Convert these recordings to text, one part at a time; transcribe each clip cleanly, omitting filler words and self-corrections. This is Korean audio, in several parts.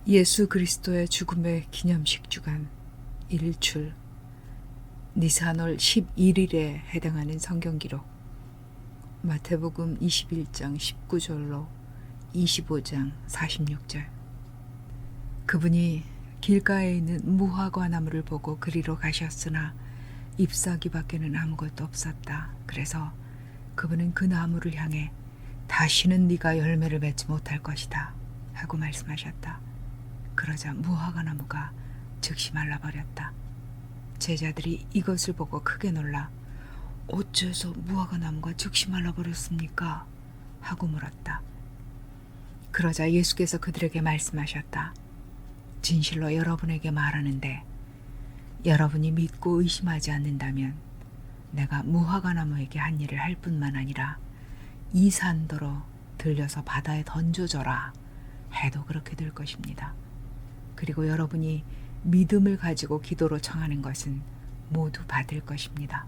예수 그리스도의 죽음의 기념식 주간 일출 니산월 11일에 해당하는 성경 기록 마태복음 21장 19절로 25장 46절. 그분이 길가에 있는 무화과 나무를 보고 그리로 가셨으나 잎사귀 밖에는 아무것도 없었다. 그래서 그분은 그 나무를 향해 다시는 네가 열매를 맺지 못할 것이다 하고 말씀하셨다. 그러자 무화과 나무가 즉시 말라버렸다. 제자들이 이것을 보고 크게 놀라 어째서 무화과 나무가 즉시 말라버렸습니까? 하고 물었다. 그러자 예수께서 그들에게 말씀하셨다. 진실로 여러분에게 말하는데 여러분이 믿고 의심하지 않는다면 내가 무화과 나무에게 한 일을 할 뿐만 아니라 이 산더러 들려서 바다에 던져져라 해도 그렇게 될 것입니다. 그리고 여러분이 믿음을 가지고 기도로 청하는 것은 모두 받을 것입니다.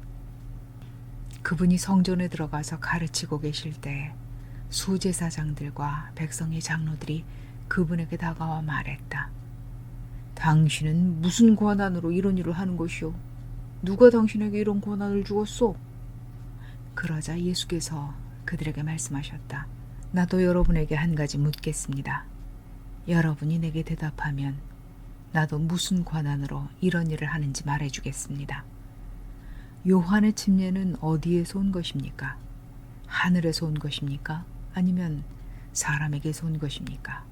그분이 성전에 들어가서 가르치고 계실 때 수제사장들과 백성의 장로들이 그분에게 다가와 말했다. 당신은 무슨 권한으로 이런 일을 하는 것이오? 누가 당신에게 이런 권한을 주었소? 그러자 예수께서 그들에게 말씀하셨다. 나도 여러분에게 한 가지 묻겠습니다. 여러분이 내게 대답하면 나도 무슨 권한으로 이런 일을 하는지 말해주겠습니다. 요한의 침례는 어디에서 온 것입니까? 하늘에서 온 것입니까? 아니면 사람에게서 온 것입니까?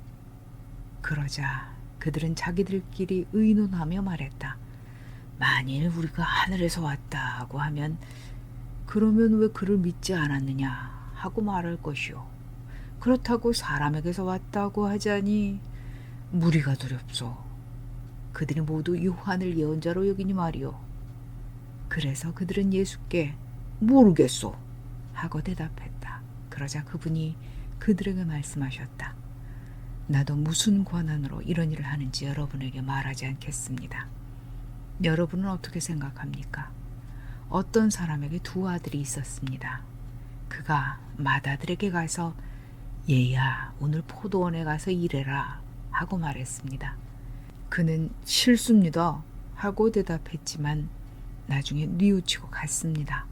그러자 그들은 자기들끼리 의논하며 말했다. 만일 우리가 하늘에서 왔다고 하면 그러면 왜 그를 믿지 않았느냐 하고 말할 것이오. 그렇다고 사람에게서 왔다고 하자니 무리가 두렵소. 그들이 모두 요한을 예언자로 여기니 말이오. 그래서 그들은 예수께 모르겠소 하고 대답했다. 그러자 그분이 그들에게 말씀하셨다. 나도 무슨 권한으로 이런 일을 하는지 여러분에게 말하지 않겠습니다. 여러분은 어떻게 생각합니까? 어떤 사람에게 두 아들이 있었습니다. 그가 맏아들에게 가서 얘야 오늘 포도원에 가서 일해라 하고 말했습니다. 그는 실수입니다 하고 대답했지만 나중에 뉘우치고 갔습니다.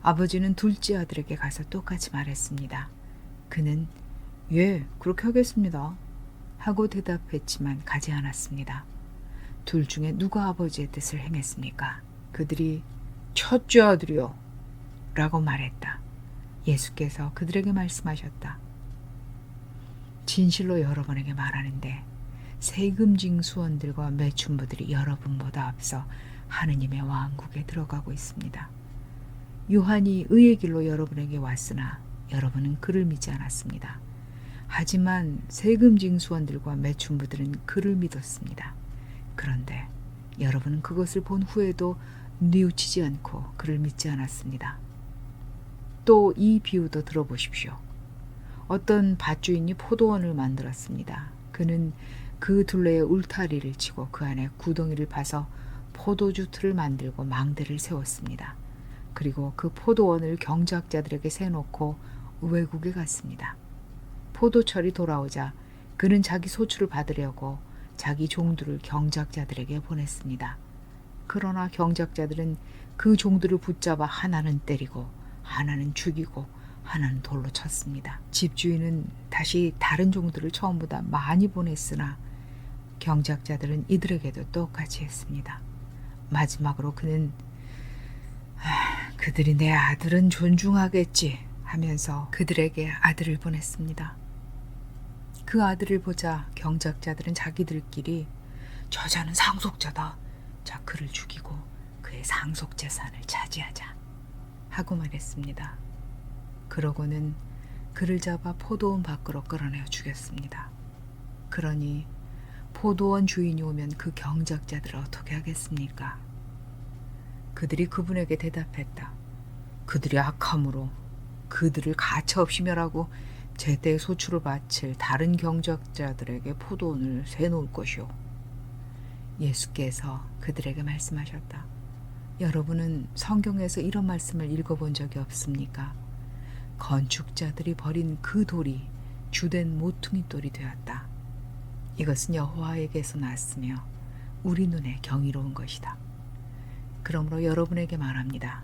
아버지는 둘째 아들에게 가서 똑같이 말했습니다. 그는 예 그렇게 하겠습니다 하고 대답했지만 가지 않았습니다. 둘 중에 누가 아버지의 뜻을 행했습니까? 그들이 첫째 아들이요 라고 말했다. 예수께서 그들에게 말씀하셨다. 진실로 여러분에게 말하는데 세금 징수원들과 매춘부들이 여러분보다 앞서 하느님의 왕국에 들어가고 있습니다. 요한이 의의 길로 여러분에게 왔으나 여러분은 그를 믿지 않았습니다. 하지만 세금 징수원들과 매춘부들은 그를 믿었습니다. 그런데 여러분은 그것을 본 후에도 뉘우치지 않고 그를 믿지 않았습니다. 또 이 비유도 들어보십시오. 어떤 밭주인이 포도원을 만들었습니다. 그는 그 둘레에 울타리를 치고 그 안에 구덩이를 파서 포도주 틀을 만들고 망대를 세웠습니다. 그리고 그 포도원을 경작자들에게 세놓고 외국에 갔습니다. 포도철이 돌아오자 그는 자기 소출을 받으려고 자기 종들을 경작자들에게 보냈습니다. 그러나 경작자들은 그 종들을 붙잡아 하나는 때리고 하나는 죽이고 하나는 돌로 쳤습니다. 집주인은 다시 다른 종들을 처음보다 많이 보냈으나 경작자들은 이들에게도 똑같이 했습니다. 마지막으로 그는 그들이 내 아들은 존중하겠지 하면서 그들에게 아들을 보냈습니다. 그 아들을 보자 경작자들은 자기들끼리 저자는 상속자다. 자 그를 죽이고 그의 상속재산을 차지하자 하고 말했습니다. 그러고는 그를 잡아 포도원 밖으로 끌어내어 죽였습니다. 그러니 포도원 주인이 오면 그 경작자들을 어떻게 하겠습니까? 그들이 그분에게 대답했다. 그들이 악함으로 그들을 가차없이 멸하고 제때 소출을 바칠 다른 경작자들에게 포도원을 세놓을 것이오. 예수께서 그들에게 말씀하셨다. 여러분은 성경에서 이런 말씀을 읽어본 적이 없습니까? 건축자들이 버린 그 돌이 주된 모퉁이 돌이 되었다. 이것은 여호와에게서 났으며 우리 눈에 경이로운 것이다. 그러므로 여러분에게 말합니다.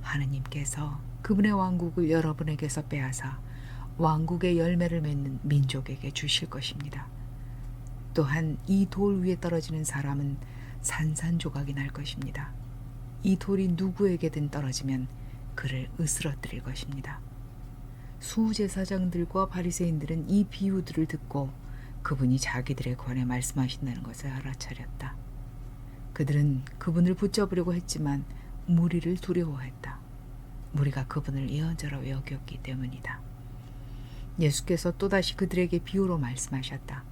하느님께서 그분의 왕국을 여러분에게서 빼앗아 왕국의 열매를 맺는 민족에게 주실 것입니다. 또한 이 돌 위에 떨어지는 사람은 산산조각이 날 것입니다. 이 돌이 누구에게든 떨어지면 그를 으스러뜨릴 것입니다. 수제사장들과 바리새인들은 이 비유들을 듣고 그분이 자기들에 관해 말씀하신다는 것을 알아차렸다. 그들은 그분을 붙잡으려고 했지만 무리를 두려워했다. 무리가 그분을 예언자로 여겼기 때문이다. 예수께서 또다시 그들에게 비유로 말씀하셨다.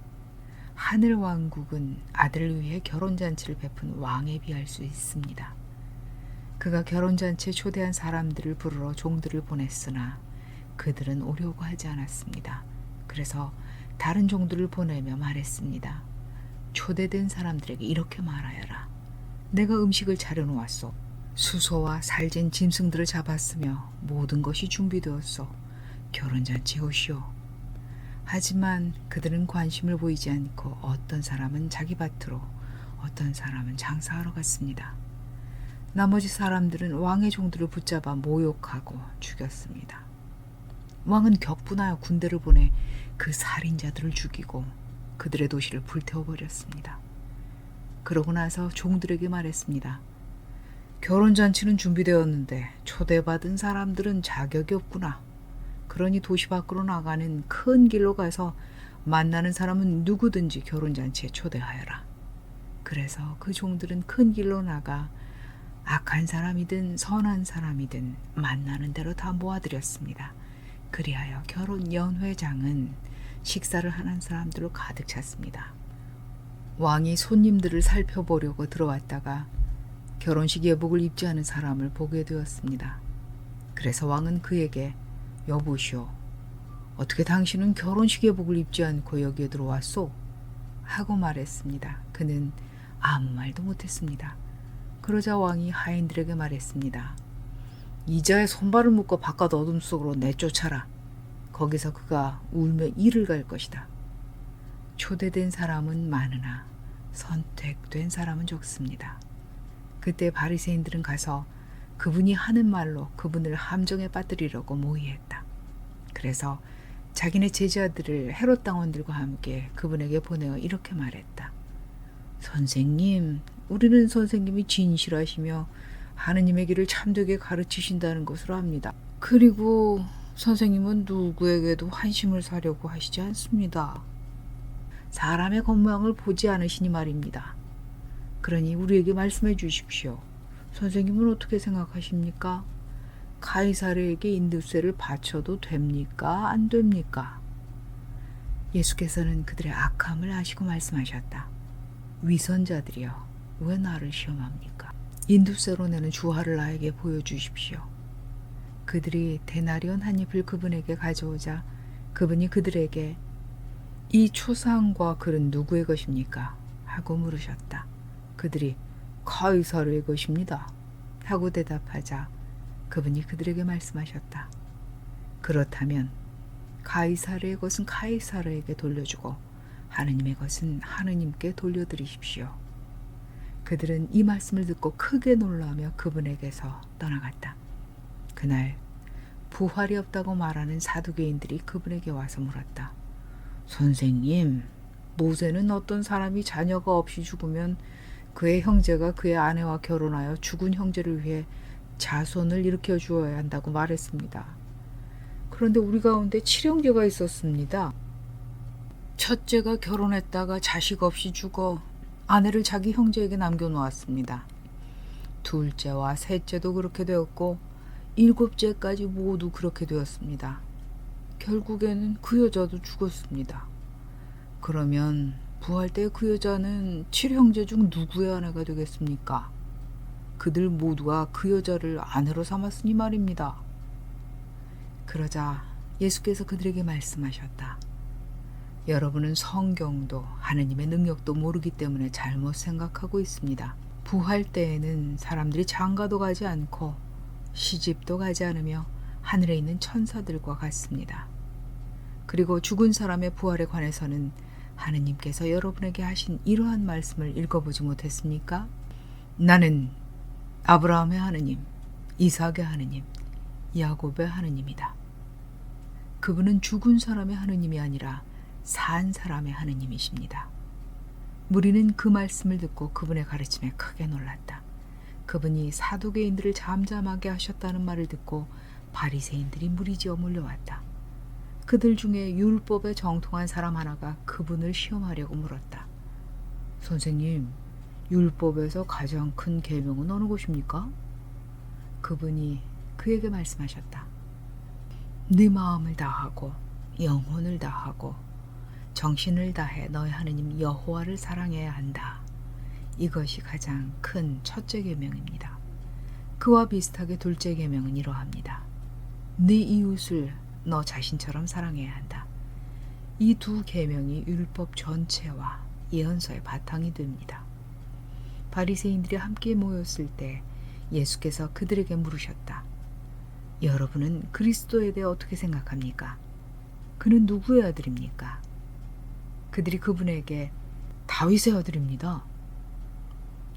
하늘 왕국은 아들을 위해 결혼잔치를 베푼 왕에 비할 수 있습니다. 그가 결혼잔치에 초대한 사람들을 부르러 종들을 보냈으나 그들은 오려고 하지 않았습니다. 그래서 다른 종들을 보내며 말했습니다. 초대된 사람들에게 이렇게 말하여라. 내가 음식을 차려놓았소. 수소와 살찐 짐승들을 잡았으며 모든 것이 준비되었소. 결혼잔치에 오시오. 하지만 그들은 관심을 보이지 않고 어떤 사람은 자기 밭으로 어떤 사람은 장사하러 갔습니다. 나머지 사람들은 왕의 종들을 붙잡아 모욕하고 죽였습니다. 왕은 격분하여 군대를 보내 그 살인자들을 죽이고 그들의 도시를 불태워버렸습니다. 그러고 나서 종들에게 말했습니다. 결혼잔치는 준비되었는데 초대받은 사람들은 자격이 없구나. 그러니 도시 밖으로 나가는 큰 길로 가서 만나는 사람은 누구든지 결혼잔치에 초대하여라. 그래서 그 종들은 큰 길로 나가 악한 사람이든 선한 사람이든 만나는 대로 다 모아들였습니다. 그리하여 결혼 연회장은 식사를 하는 사람들로 가득 찼습니다. 왕이 손님들을 살펴보려고 들어왔다가 결혼식 예복을 입지 않은 사람을 보게 되었습니다. 그래서 왕은 그에게 여보시오, 어떻게 당신은 결혼식 예복을 입지 않고 여기에 들어왔소? 하고 말했습니다. 그는 아무 말도 못했습니다. 그러자 왕이 하인들에게 말했습니다. 이자의 손발을 묶어 바깥 어둠 속으로 내쫓아라. 거기서 그가 울며 이를 갈 것이다. 초대된 사람은 많으나 선택된 사람은 적습니다. 그때 바리새인들은 가서 그분이 하는 말로 그분을 함정에 빠뜨리려고 모의했다. 그래서 자기네 제자들을 헤롯 당원들과 함께 그분에게 보내어 이렇게 말했다. 선생님, 우리는 선생님이 진실하시며 하느님의 길을 참되게 가르치신다는 것을 압니다. 그리고 선생님은 누구에게도 환심을 사려고 하시지 않습니다. 사람의 겉모양을 보지 않으시니 말입니다. 그러니 우리에게 말씀해 주십시오. 선생님은 어떻게 생각하십니까? 가이사르에게 인도세를 바쳐도 됩니까? 안 됩니까? 예수께서는 그들의 악함을 아시고 말씀하셨다. 위선자들이여, 왜 나를 시험합니까? 인도세로 내는 주화를 나에게 보여주십시오. 그들이 데나리온 한 잎을 그분에게 가져오자 그분이 그들에게 이 초상과 글은 누구의 것입니까? 하고 물으셨다. 그들이 가이사르의 것입니다. 하고 대답하자 그분이 그들에게 말씀하셨다. 그렇다면 가이사르의 것은 가이사르에게 돌려주고 하느님의 것은 하느님께 돌려드리십시오. 그들은 이 말씀을 듣고 크게 놀라며 그분에게서 떠나갔다. 그날 부활이 없다고 말하는 사두개인들이 그분에게 와서 물었다. 선생님, 모세는 어떤 사람이 자녀가 없이 죽으면 그의 형제가 그의 아내와 결혼하여 죽은 형제를 위해 자손을 일으켜 주어야 한다고 말했습니다. 그런데 우리 가운데 7형제가 있었습니다. 첫째가 결혼했다가 자식 없이 죽어 아내를 자기 형제에게 남겨놓았습니다. 둘째와 셋째도 그렇게 되었고 7째까지 모두 그렇게 되었습니다. 결국에는 그 여자도 죽었습니다. 그러면 부활 때 그 여자는 7형제 중 누구의 아내가 되겠습니까? 그들 모두가 그 여자를 아내로 삼았으니 말입니다. 그러자 예수께서 그들에게 말씀하셨다. 여러분은 성경도 하느님의 능력도 모르기 때문에 잘못 생각하고 있습니다. 부활 때에는 사람들이 장가도 가지 않고 시집도 가지 않으며 하늘에 있는 천사들과 같습니다. 그리고 죽은 사람의 부활에 관해서는 하느님께서 여러분에게 하신 이러한 말씀을 읽어보지 못했습니까? 나는 아브라함의 하느님, 이삭의 하느님, 야곱의 하느님이다. 그분은 죽은 사람의 하느님이 아니라 산 사람의 하느님이십니다. 무리는 그 말씀을 듣고 그분의 가르침에 크게 놀랐다. 그분이 사두개인들을 잠잠하게 하셨다는 말을 듣고 바리새인들이 무리지어 몰려왔다. 그들 중에 율법에 정통한 사람 하나가 그분을 시험하려고 물었다. 선생님, 율법에서 가장 큰 계명은 어느 것입니까? 그분이 그에게 말씀하셨다. 네 마음을 다하고 영혼을 다하고 정신을 다해 너의 하느님 여호와를 사랑해야 한다. 이것이 가장 큰 첫째 계명입니다. 그와 비슷하게 둘째 계명은 이러합니다. 네 이웃을 너 자신처럼 사랑해야 한다. 이 두 계명이 율법 전체와 예언서의 바탕이 됩니다. 바리새인들이 함께 모였을 때 예수께서 그들에게 물으셨다. 여러분은 그리스도에 대해 어떻게 생각합니까? 그는 누구의 아들입니까? 그들이 그분에게 다윗의 아들입니다.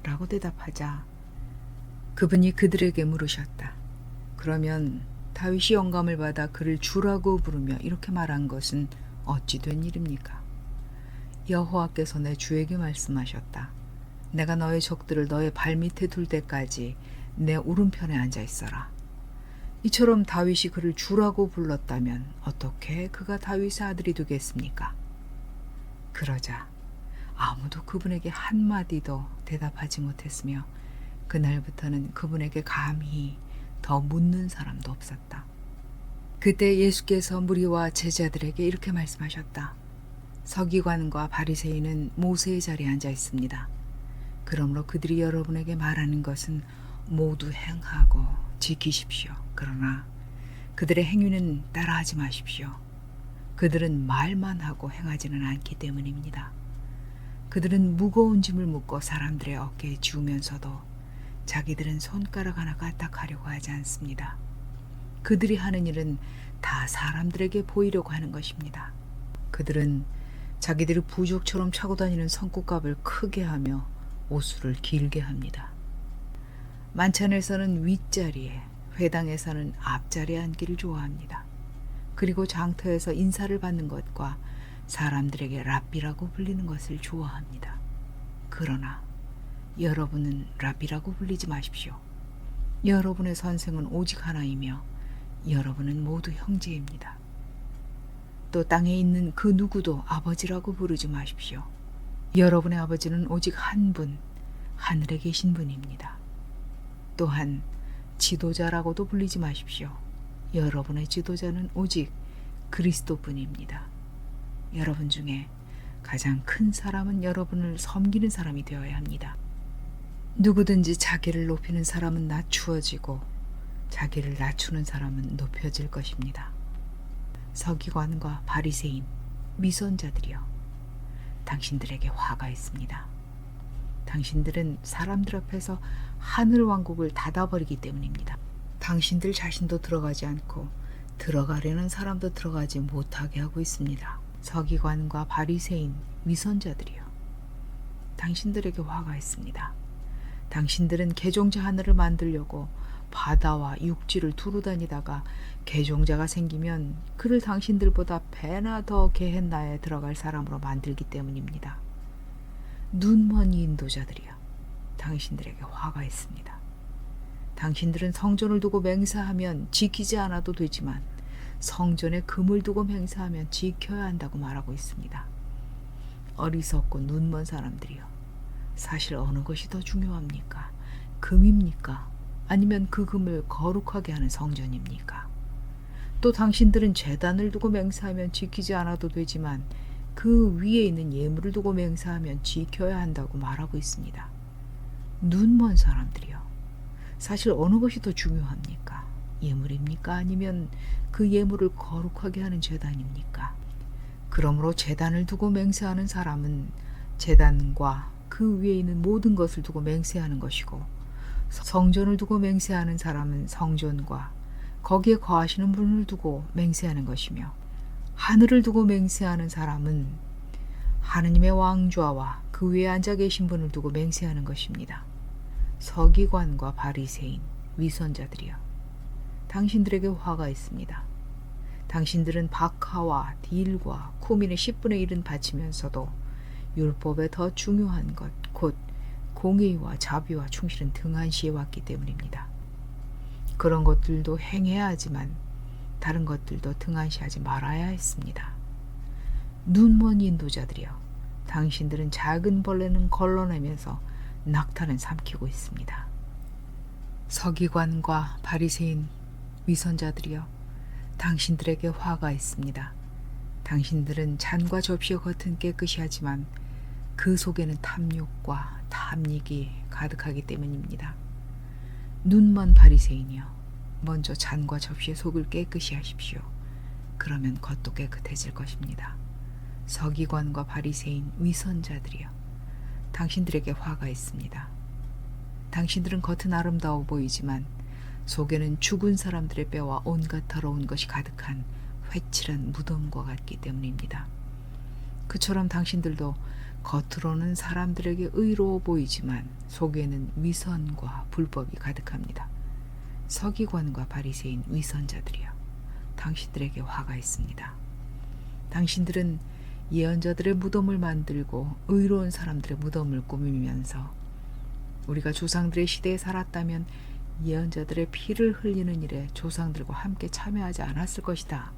라고 대답하자 그분이 그들에게 물으셨다. 그러면 다윗이 영감을 받아 그를 주라고 부르며 이렇게 말한 것은 어찌 된 일입니까? 여호와께서 내 주에게 말씀하셨다. 내가 너의 적들을 너의 발밑에 둘 때까지 내 오른편에 앉아 있어라. 이처럼 다윗이 그를 주라고 불렀다면 어떻게 그가 다윗의 아들이 되겠습니까? 그러자 아무도 그분에게 한마디도 대답하지 못했으며 그날부터는 그분에게 감히 더 묻는 사람도 없었다. 그때 예수께서 무리와 제자들에게 이렇게 말씀하셨다. 서기관과 바리새인은 모세의 자리에 앉아 있습니다. 그러므로 그들이 여러분에게 말하는 것은 모두 행하고 지키십시오. 그러나 그들의 행위는 따라하지 마십시오. 그들은 말만 하고 행하지는 않기 때문입니다. 그들은 무거운 짐을 묶고 사람들의 어깨에 지우면서도 자기들은 손가락 하나 까딱하려고 하지 않습니다. 그들이 하는 일은 다 사람들에게 보이려고 하는 것입니다. 그들은 자기들이 부족처럼 차고 다니는 성국갑을 크게 하며 옷수를 길게 합니다. 만찬에서는 윗자리에, 회당에서는 앞자리에 앉기를 좋아합니다. 그리고 장터에서 인사를 받는 것과 사람들에게 랍비라고 불리는 것을 좋아합니다. 그러나 여러분은 랍비라고 불리지 마십시오. 여러분의 선생은 오직 하나이며 여러분은 모두 형제입니다. 또 땅에 있는 그 누구도 아버지라고 부르지 마십시오. 여러분의 아버지는 오직 한 분, 하늘에 계신 분입니다. 또한 지도자라고도 불리지 마십시오. 여러분의 지도자는 오직 그리스도뿐입니다. 여러분 중에 가장 큰 사람은 여러분을 섬기는 사람이 되어야 합니다. 누구든지 자기를 높이는 사람은 낮추어지고 자기를 낮추는 사람은 높여질 것입니다. 서기관과 바리새인, 위선자들이여, 당신들에게 화가 있습니다. 당신들은 사람들 앞에서 하늘 왕국을 닫아버리기 때문입니다. 당신들 자신도 들어가지 않고 들어가려는 사람도 들어가지 못하게 하고 있습니다. 서기관과 바리새인, 위선자들이여, 당신들에게 화가 있습니다. 당신들은 개종자 하늘을 만들려고 바다와 육지를 두루 다니다가 개종자가 생기면 그를 당신들보다 배나 더 게헨나에 들어갈 사람으로 만들기 때문입니다. 눈먼 인도자들이여, 당신들에게 화가 있습니다. 당신들은 성전을 두고 맹세하면 지키지 않아도 되지만 성전에 금을 두고 맹세하면 지켜야 한다고 말하고 있습니다. 어리석고 눈먼 사람들이여, 사실 어느 것이 더 중요합니까? 금입니까? 아니면 그 금을 거룩하게 하는 성전입니까? 또 당신들은 제단을 두고 맹세하면 지키지 않아도 되지만 그 위에 있는 예물을 두고 맹세하면 지켜야 한다고 말하고 있습니다. 눈먼 사람들이여, 사실 어느 것이 더 중요합니까? 예물입니까? 아니면 그 예물을 거룩하게 하는 제단입니까? 그러므로 제단을 두고 맹세하는 사람은 제단과 그 위에 있는 모든 것을 두고 맹세하는 것이고, 성전을 두고 맹세하는 사람은 성전과 거기에 거하시는 분을 두고 맹세하는 것이며, 하늘을 두고 맹세하는 사람은 하느님의 왕좌와 그 위에 앉아 계신 분을 두고 맹세하는 것입니다. 서기관과 바리새인, 위선자들이여, 당신들에게 화가 있습니다. 당신들은 박하와 딜과 쿠민의 10분의 1은 바치면서도 율법에 더 중요한 것, 곧 공의와 자비와 충실은 등한시해 왔기 때문입니다. 그런 것들도 행해야 하지만 다른 것들도 등한시하지 말아야 했습니다. 눈먼 인도자들이여, 당신들은 작은 벌레는 걸러내면서 낙타는 삼키고 있습니다. 서기관과 바리새인, 위선자들이여, 당신들에게 화가 있습니다. 당신들은 잔과 접시의 겉은 깨끗이 하지만 그 속에는 탐욕과 탐닉이 가득하기 때문입니다. 눈먼 바리새인이여, 먼저 잔과 접시의 속을 깨끗이 하십시오. 그러면 겉도 깨끗해질 것입니다. 서기관과 바리새인, 위선자들이여, 당신들에게 화가 있습니다. 당신들은 겉은 아름다워 보이지만 속에는 죽은 사람들의 뼈와 온갖 더러운 것이 가득한 회칠한 무덤과 같기 때문입니다. 그처럼 당신들도 겉으로는 사람들에게 의로워 보이지만 속에는 위선과 불법이 가득합니다. 서기관과 바리새인, 위선자들이여, 당신들에게 화가 있습니다. 당신들은 예언자들의 무덤을 만들고 의로운 사람들의 무덤을 꾸미면서 우리가 조상들의 시대에 살았다면 예언자들의 피를 흘리는 일에 조상들과 함께 참여하지 않았을 것이다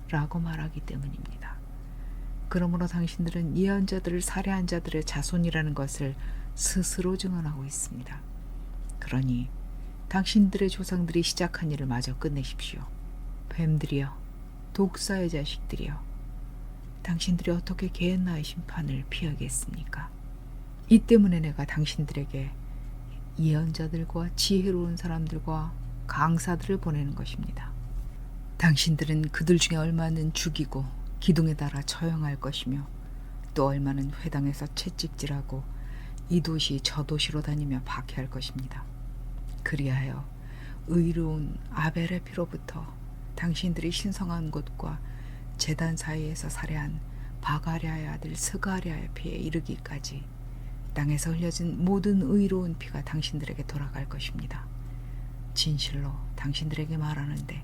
라고 말하기 때문입니다. 그러므로 당신들은 예언자들을 살해한 자들의 자손이라는 것을 스스로 증언하고 있습니다. 그러니 당신들의 조상들이 시작한 일을 마저 끝내십시오. 뱀들이여, 독사의 자식들이여, 당신들이 어떻게 게hen나의 심판을 피하겠습니까? 이 때문에 내가 당신들에게 예언자들과 지혜로운 사람들과 강사들을 보내는 것입니다. 당신들은 그들 중에 얼마는 죽이고 기둥에 달아 처형할 것이며 또 얼마는 회당에서 채찍질하고 이 도시 저 도시로 다니며 박해할 것입니다. 그리하여 의로운 아벨의 피로부터 당신들이 신성한 곳과 제단 사이에서 살해한 바가랴의 아들 스가랴의 피에 이르기까지 땅에서 흘려진 모든 의로운 피가 당신들에게 돌아갈 것입니다. 진실로 당신들에게 말하는데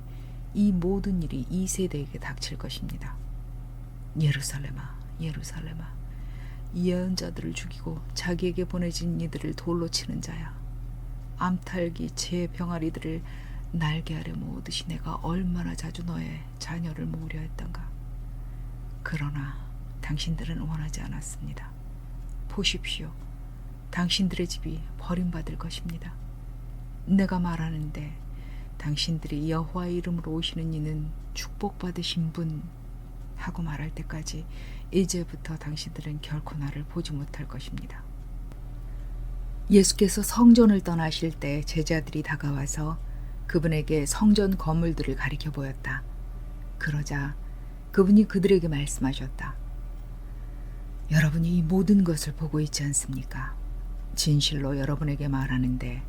이 모든 일이 이 세대에게 닥칠 것입니다. 예루살렘아, 예루살렘아, 예언자들을 죽이고 자기에게 보내진 이들을 돌로 치는 자야. 암탈기 제 병아리들을 날개 아래 모으듯이 내가 얼마나 자주 너의 자녀를 모으려 했던가. 그러나 당신들은 원하지 않았습니다. 보십시오. 당신들의 집이 버림받을 것입니다. 내가 말하는데 당신들이 여호와의 이름으로 오시는 이는 축복받으신 분 하고 말할 때까지 이제부터 당신들은 결코 나를 보지 못할 것입니다. 예수께서 성전을 떠나실 때 제자들이 다가와서 그분에게 성전 건물들을 가리켜 보였다. 그러자 그분이 그들에게 말씀하셨다. 여러분이 이 모든 것을 보고 있지 않습니까? 진실로 여러분에게 말하는데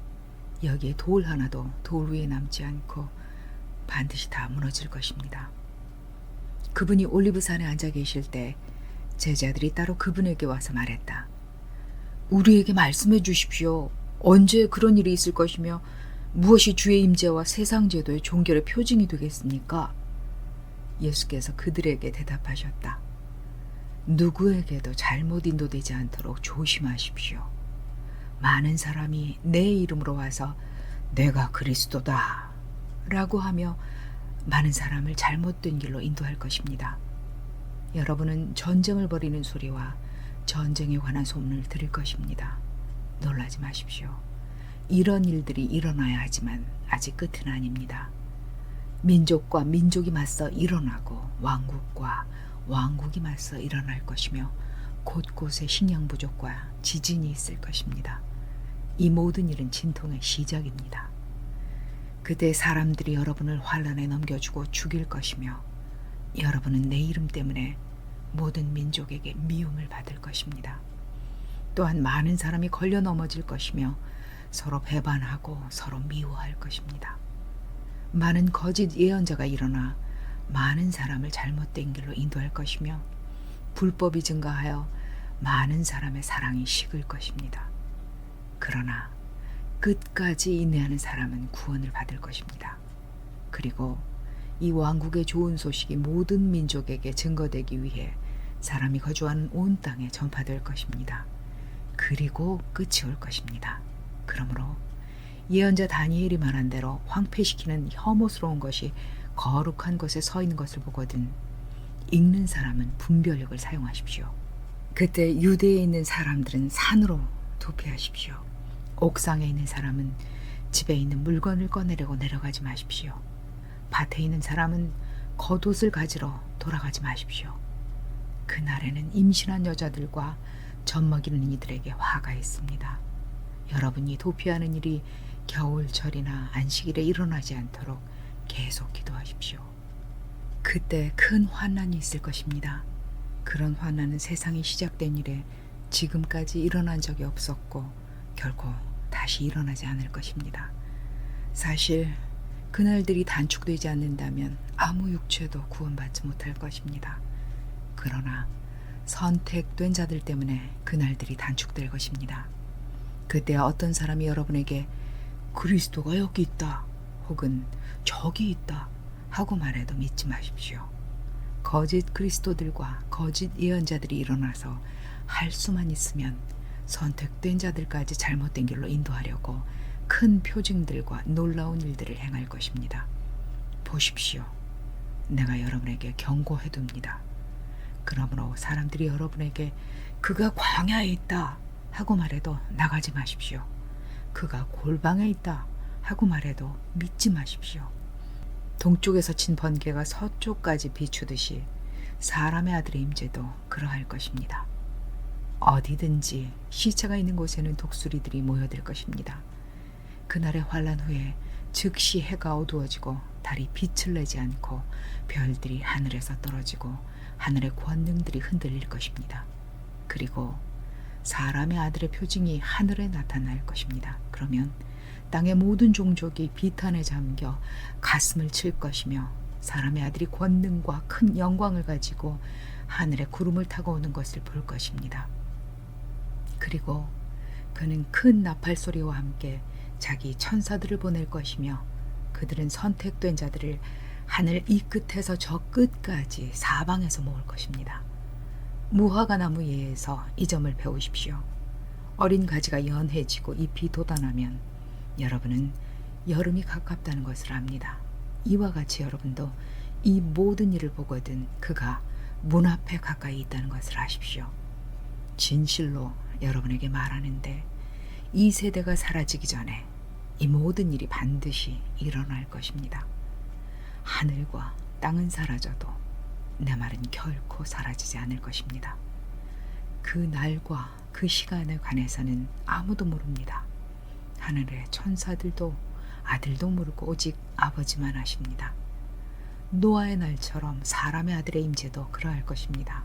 여기에 돌 하나도 돌 위에 남지 않고 반드시 다 무너질 것입니다. 그분이 올리브산에 앉아 계실 때 제자들이 따로 그분에게 와서 말했다. 우리에게 말씀해 주십시오. 언제 그런 일이 있을 것이며 무엇이 주의 임재와 세상 제도의 종결의 표징이 되겠습니까? 예수께서 그들에게 대답하셨다. 누구에게도 잘못 인도되지 않도록 조심하십시오. 많은 사람이 내 이름으로 와서 내가 그리스도다 라고 하며 많은 사람을 잘못된 길로 인도할 것입니다. 여러분은 전쟁을 벌이는 소리와 전쟁에 관한 소문을 들을 것입니다. 놀라지 마십시오. 이런 일들이 일어나야 하지만 아직 끝은 아닙니다. 민족과 민족이 맞서 일어나고 왕국과 왕국이 맞서 일어날 것이며 곳곳에 식량 부족과 지진이 있을 것입니다. 이 모든 일은 진통의 시작입니다. 그때 사람들이 여러분을 환난에 넘겨주고 죽일 것이며 여러분은 내 이름 때문에 모든 민족에게 미움을 받을 것입니다. 또한 많은 사람이 걸려 넘어질 것이며 서로 배반하고 서로 미워할 것입니다. 많은 거짓 예언자가 일어나 많은 사람을 잘못된 길로 인도할 것이며 불법이 증가하여 많은 사람의 사랑이 식을 것입니다. 그러나 끝까지 인내하는 사람은 구원을 받을 것입니다. 그리고 이 왕국의 좋은 소식이 모든 민족에게 증거되기 위해 사람이 거주하는 온 땅에 전파될 것입니다. 그리고 끝이 올 것입니다. 그러므로 예언자 다니엘이 말한 대로 황폐시키는 혐오스러운 것이 거룩한 곳에 서 있는 것을 보거든 읽는 사람은 분별력을 사용하십시오. 그때 유대에 있는 사람들은 산으로 도피하십시오. 옥상에 있는 사람은 집에 있는 물건을 꺼내려고 내려가지 마십시오. 밭에 있는 사람은 겉옷을 가지러 돌아가지 마십시오. 그날에는 임신한 여자들과 젖먹이는 이들에게 화가 있습니다. 여러분이 도피하는 일이 겨울철이나 안식일에 일어나지 않도록 계속 기도하십시오. 그때 큰 환난이 있을 것입니다. 그런 환난은 세상이 시작된 이래 지금까지 일어난 적이 없었고 결코 다시 일어나지 않을 것입니다. 사실 그날들이 단축되지 않는다면 아무 육체도 구원받지 못할 것입니다. 그러나 선택된 자들 때문에 그날들이 단축될 것입니다. 그때 어떤 사람이 여러분에게 그리스도가 여기 있다 혹은 저기 있다 하고 말해도 믿지 마십시오. 거짓 그리스도들과 거짓 예언자들이 일어나서 할 수만 있으면 선택된 자들까지 잘못된 길로 인도하려고 큰 표징들과 놀라운 일들을 행할 것입니다. 보십시오. 내가 여러분에게 경고해둡니다. 그러므로 사람들이 여러분에게 그가 광야에 있다 하고 말해도 나가지 마십시오. 그가 골방에 있다 하고 말해도 믿지 마십시오. 동쪽에서 친 번개가 서쪽까지 비추듯이 사람의 아들의 임재도 그러할 것입니다. 어디든지 시체가 있는 곳에는 독수리들이 모여들 것입니다. 그날의 환란 후에 즉시 해가 어두워지고 달이 빛을 내지 않고 별들이 하늘에서 떨어지고 하늘의 권능들이 흔들릴 것입니다. 그리고 사람의 아들의 표징이 하늘에 나타날 것입니다. 그러면 땅의 모든 종족이 비탄에 잠겨 가슴을 칠 것이며 사람의 아들이 권능과 큰 영광을 가지고 하늘의 구름을 타고 오는 것을 볼 것입니다. 그리고 그는 큰 나팔 소리와 함께 자기 천사들을 보낼 것이며 그들은 선택된 자들을 하늘 이 끝에서 저 끝까지 사방에서 모을 것입니다. 무화과 나무 예에서 이 점을 배우십시오. 어린 가지가 연해지고 잎이 돋아나면 여러분은 여름이 가깝다는 것을 압니다. 이와 같이 여러분도 이 모든 일을 보거든 그가 문 앞에 가까이 있다는 것을 아십시오. 진실로 여러분에게 말하는데 이 세대가 사라지기 전에 이 모든 일이 반드시 일어날 것입니다. 하늘과 땅은 사라져도 내 말은 결코 사라지지 않을 것입니다. 그 날과 그 시간에 관해서는 아무도 모릅니다. 하늘의 천사들도 아들도 모르고 오직 아버지만 아십니다. 노아의 날처럼 사람의 아들의 임재도 그러할 것입니다.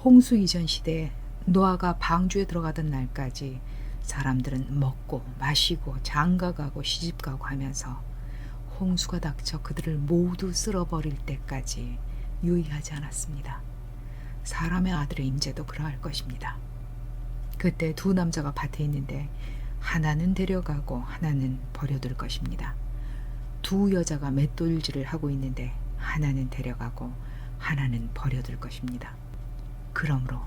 홍수 이전 시대에 노아가 방주에 들어가던 날까지 사람들은 먹고 마시고 장가가고 시집가고 하면서 홍수가 닥쳐 그들을 모두 쓸어버릴 때까지 유의하지 않았습니다. 사람의 아들의 임재도 그러할 것입니다. 그때 두 남자가 밭에 있는데 하나는 데려가고 하나는 버려둘 것입니다. 두 여자가 맷돌질을 하고 있는데 하나는 데려가고 하나는 버려둘 것입니다. 그러므로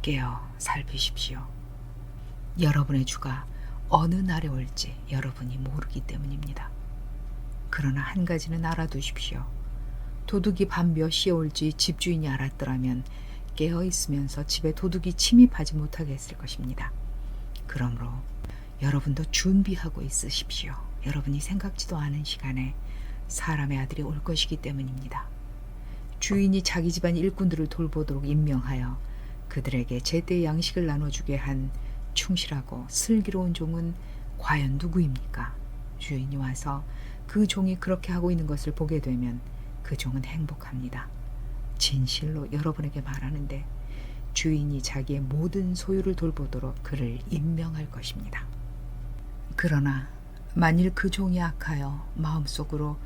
깨어 살피십시오. 여러분의 주가 어느 날에 올지 여러분이 모르기 때문입니다. 그러나 한 가지는 알아두십시오. 도둑이 밤 몇 시에 올지 집주인이 알았더라면 깨어 있으면서 집에 도둑이 침입하지 못하게 했을 것입니다. 그러므로 여러분도 준비하고 있으십시오. 여러분이 생각지도 않은 시간에 사람의 아들이 올 것이기 때문입니다. 주인이 자기 집안 일꾼들을 돌보도록 임명하여 그들에게 제때 양식을 나눠주게 한 충실하고 슬기로운 종은 과연 누구입니까? 주인이 와서 그 종이 그렇게 하고 있는 것을 보게 되면 그 종은 행복합니다. 진실로 여러분에게 말하는데 주인이 자기의 모든 소유를 돌보도록 그를 임명할 것입니다. 그러나 만일 그 종이 악하여 마음속으로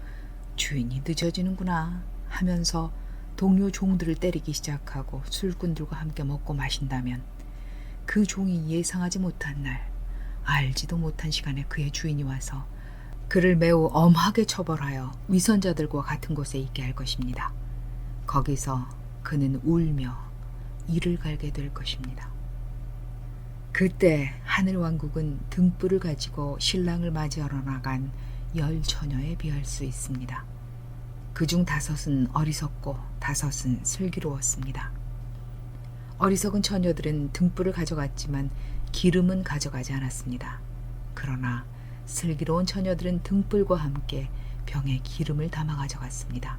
주인이 늦어지는구나 하면서 동료 종들을 때리기 시작하고 술꾼들과 함께 먹고 마신다면 그 종이 예상하지 못한 날, 알지도 못한 시간에 그의 주인이 와서 그를 매우 엄하게 처벌하여 위선자들과 같은 곳에 있게 할 것입니다. 거기서 그는 울며 이를 갈게 될 것입니다. 그때 하늘왕국은 등불을 가지고 신랑을 맞이하러 나간 10처녀에 비할 수 있습니다. 그중 5은 어리석고 5은 슬기로웠습니다. 어리석은 처녀들은 등불을 가져갔지만 기름은 가져가지 않았습니다. 그러나 슬기로운 처녀들은 등불과 함께 병에 기름을 담아 가져갔습니다.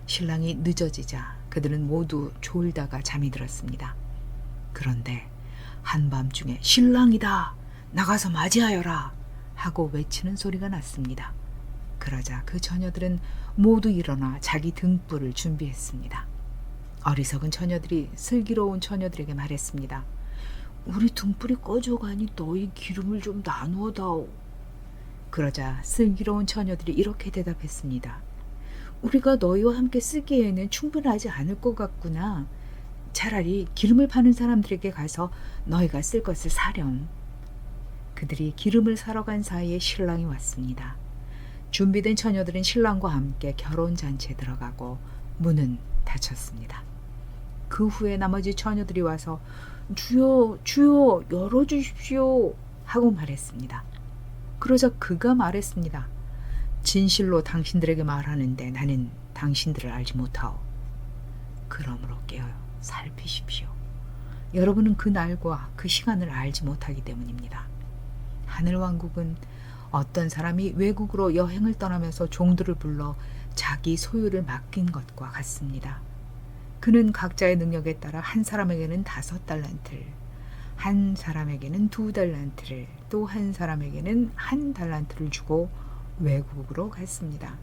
신랑이 늦어지자 그들은 모두 졸다가 잠이 들었습니다. 그런데 한밤중에 신랑이다! 나가서 맞이하여라! 하고 외치는 소리가 났습니다. 그러자 그 처녀들은 모두 일어나 자기 등불을 준비했습니다. 어리석은 처녀들이 슬기로운 처녀들에게 말했습니다. 우리 등불이 꺼져가니 너희 기름을 좀 나누어 다오. 그러자 슬기로운 처녀들이 이렇게 대답했습니다. 우리가 너희와 함께 쓰기에는 충분하지 않을 것 같구나. 차라리 기름을 파는 사람들에게 가서 너희가 쓸 것을 사렴. 그들이 기름을 사러 간 사이에 신랑이 왔습니다. 준비된 처녀들은 신랑과 함께 결혼잔치에 들어가고 문은 닫혔습니다. 그 후에 나머지 처녀들이 와서 주여 주여 열어주십시오 하고 말했습니다. 그러자 그가 말했습니다. 진실로 당신들에게 말하는데 나는 당신들을 알지 못하오. 그러므로 깨어 살피십시오. 여러분은 그 날과 그 시간을 알지 못하기 때문입니다. 하늘왕국은 어떤 사람이 외국으로 여행을 떠나면서 종들을 불러 자기 소유를 맡긴 것과 같습니다. 그는 각자의 능력에 따라 한 사람에게는 5달란트를, 한 사람에게는 2달란트를, 또 한 사람에게는 1달란트를 주고 외국으로 갔습니다.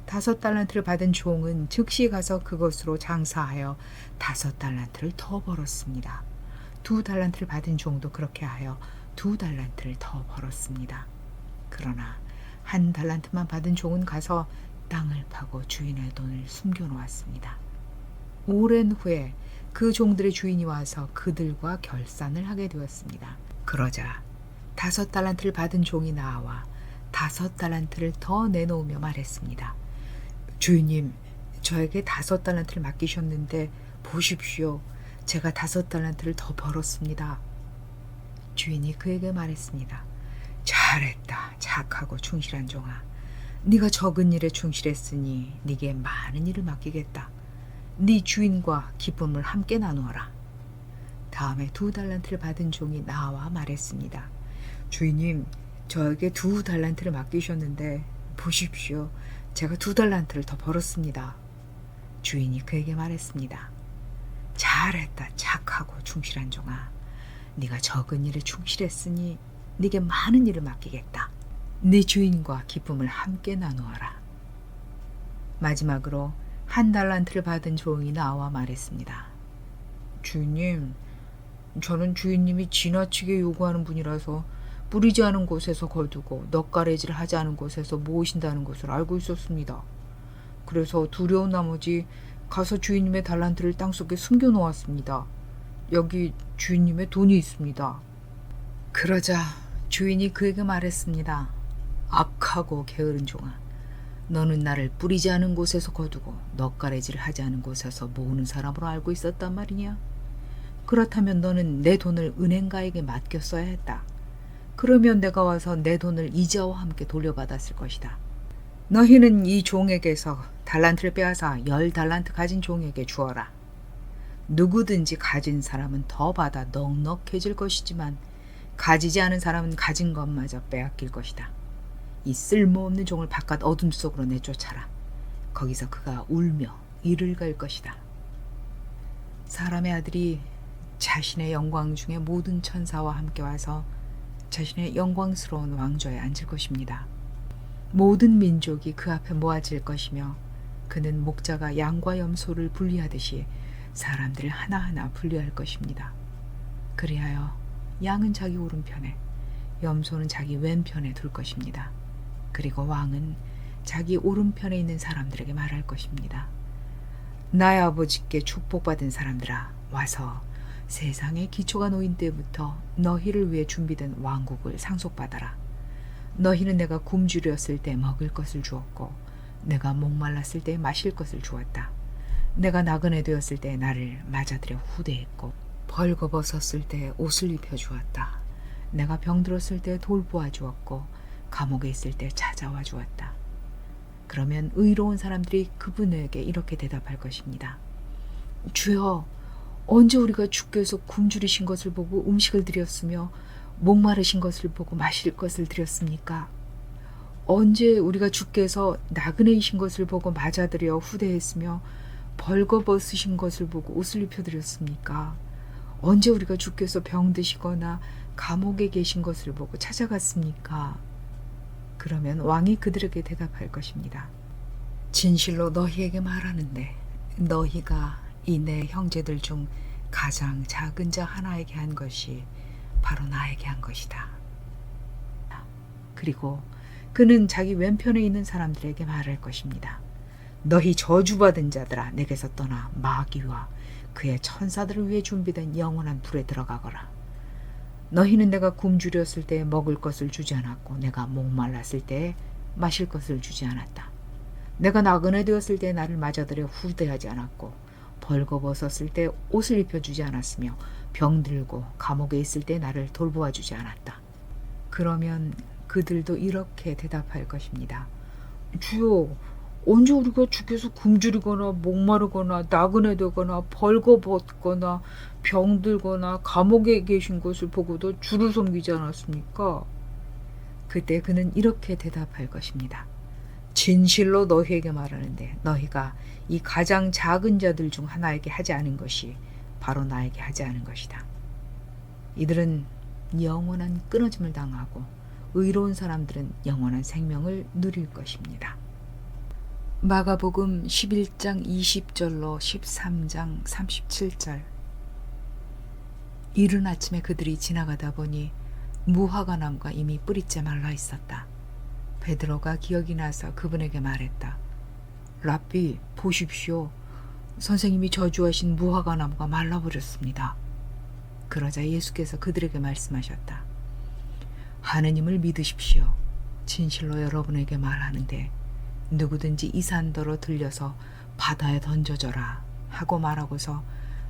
5달란트를 받은 종은 즉시 가서 그것으로 장사하여 5달란트를 더 벌었습니다. 2달란트를 받은 종도 그렇게 하여 2달란트를 더 벌었습니다. 그러나 1달란트만 받은 종은 가서 땅을 파고 주인의 돈을 숨겨놓았습니다. 오랜 후에 그 종들의 주인이 와서 그들과 결산을 하게 되었습니다. 그러자 5달란트를 받은 종이 나와 5달란트를 더 내놓으며 말했습니다. 주인님, 저에게 5달란트를 맡기셨는데 보십시오. 제가 5달란트를 더 벌었습니다. 주인이 그에게 말했습니다. 잘했다. 착하고 충실한 종아. 네가 적은 일에 충실했으니 네게 많은 일을 맡기겠다. 네 주인과 기쁨을 함께 나누어라. 다음에 2달란트를 받은 종이 나와 말했습니다. 주인님, 저에게 2달란트를 맡기셨는데 보십시오. 제가 2달란트를 더 벌었습니다. 주인이 그에게 말했습니다. 잘했다. 착하고 충실한 종아. 네가 적은 일에 충실했으니 네게 많은 일을 맡기겠다. 네 주인과 기쁨을 함께 나누어라. 마지막으로 1달란트를 받은 종이 나와 말했습니다. 주인님, 저는 주인님이 지나치게 요구하는 분이라서 뿌리지 않은 곳에서 거두고 넉가래질을 하지 않은 곳에서 모으신다는 것을 알고 있었습니다. 그래서 두려운 나머지 가서 주인님의 달란트를 땅속에 숨겨놓았습니다. 여기 주인님의 돈이 있습니다. 그러자 주인이 그에게 말했습니다. 악하고 게으른 종아, 너는 나를 뿌리지 않은 곳에서 거두고 넉가래질을 하지 않은 곳에서 모으는 사람으로 알고 있었단 말이냐? 그렇다면 너는 내 돈을 은행가에게 맡겼어야 했다. 그러면 내가 와서 내 돈을 이자와 함께 돌려받았을 것이다. 너희는 이 종에게서 달란트를 빼앗아 10달란트 가진 종에게 주어라. 누구든지 가진 사람은 더 받아 넉넉해질 것이지만 가지지 않은 사람은 가진 것마저 빼앗길 것이다. 이 쓸모없는 종을 바깥 어둠 속으로 내쫓아라. 거기서 그가 울며 이를 갈 것이다. 사람의 아들이 자신의 영광 중에 모든 천사와 함께 와서 자신의 영광스러운 왕좌에 앉을 것입니다. 모든 민족이 그 앞에 모아질 것이며 그는 목자가 양과 염소를 분리하듯이 사람들을 하나하나 분리할 것입니다. 그리하여 양은 자기 오른편에, 염소는 자기 왼편에 둘 것입니다. 그리고 왕은 자기 오른편에 있는 사람들에게 말할 것입니다. 나의 아버지께 축복받은 사람들아, 와서 세상의 기초가 놓인 때부터 너희를 위해 준비된 왕국을 상속받아라. 너희는 내가 굶주렸을 때 먹을 것을 주었고 내가 목말랐을 때 마실 것을 주었다. 내가 나그네 되었을 때 나를 맞아들여 후대했고 벌거벗었을 때 옷을 입혀주었다. 내가 병들었을 때 돌보아 주었고 감옥에 있을 때 찾아와 주었다. 그러면 의로운 사람들이 그분에게 이렇게 대답할 것입니다. 주여, 언제 우리가 주께서 굶주리신 것을 보고 음식을 드렸으며 목마르신 것을 보고 마실 것을 드렸습니까? 언제 우리가 주께서 나그네이신 것을 보고 맞아들여 후대했으며 벌거벗으신 것을 보고 옷을 입혀드렸습니까? 언제 우리가 주께서 병드시거나 감옥에 계신 것을 보고 찾아갔습니까? 그러면 왕이 그들에게 대답할 것입니다. 진실로 너희에게 말하는데 너희가 이 내 형제들 중 가장 작은 자 하나에게 한 것이 바로 나에게 한 것이다. 그리고 그는 자기 왼편에 있는 사람들에게 말할 것입니다. 너희 저주받은 자들아, 내게서 떠나 마귀와 그의 천사들을 위해 준비된 영원한 불에 들어가거라. 너희는 내가 굶주렸을 때 먹을 것을 주지 않았고 내가 목말랐을 때 마실 것을 주지 않았다. 내가 나그네 되었을 때 나를 맞아들여 후대하지 않았고 벌거벗었을 때 옷을 입혀주지 않았으며 병들고 감옥에 있을 때 나를 돌보아 주지 않았다. 그러면 그들도 이렇게 대답할 것입니다. 주여, 언제 우리가 주께서 굶주리거나 목마르거나 나그네 되거나 벌거벗거나 병들거나 감옥에 계신 것을 보고도 주를 섬기지 않았습니까? 그때 그는 이렇게 대답할 것입니다. 진실로 너희에게 말하는데 너희가 이 가장 작은 자들 중 하나에게 하지 않은 것이 바로 나에게 하지 않은 것이다. 이들은 영원한 끊어짐을 당하고 의로운 사람들은 영원한 생명을 누릴 것입니다. 마가복음 11장 20절로 13장 37절. 이른 아침에 그들이 지나가다 보니 무화과나무가 이미 뿌리째 말라 있었다. 베드로가 기억이 나서 그분에게 말했다. 랍비, 보십시오. 선생님이 저주하신 무화과나무가 말라버렸습니다. 그러자 예수께서 그들에게 말씀하셨다. 하느님을 믿으십시오. 진실로 여러분에게 말하는데 누구든지 이 산더러 들려서 바다에 던져져라 하고 말하고서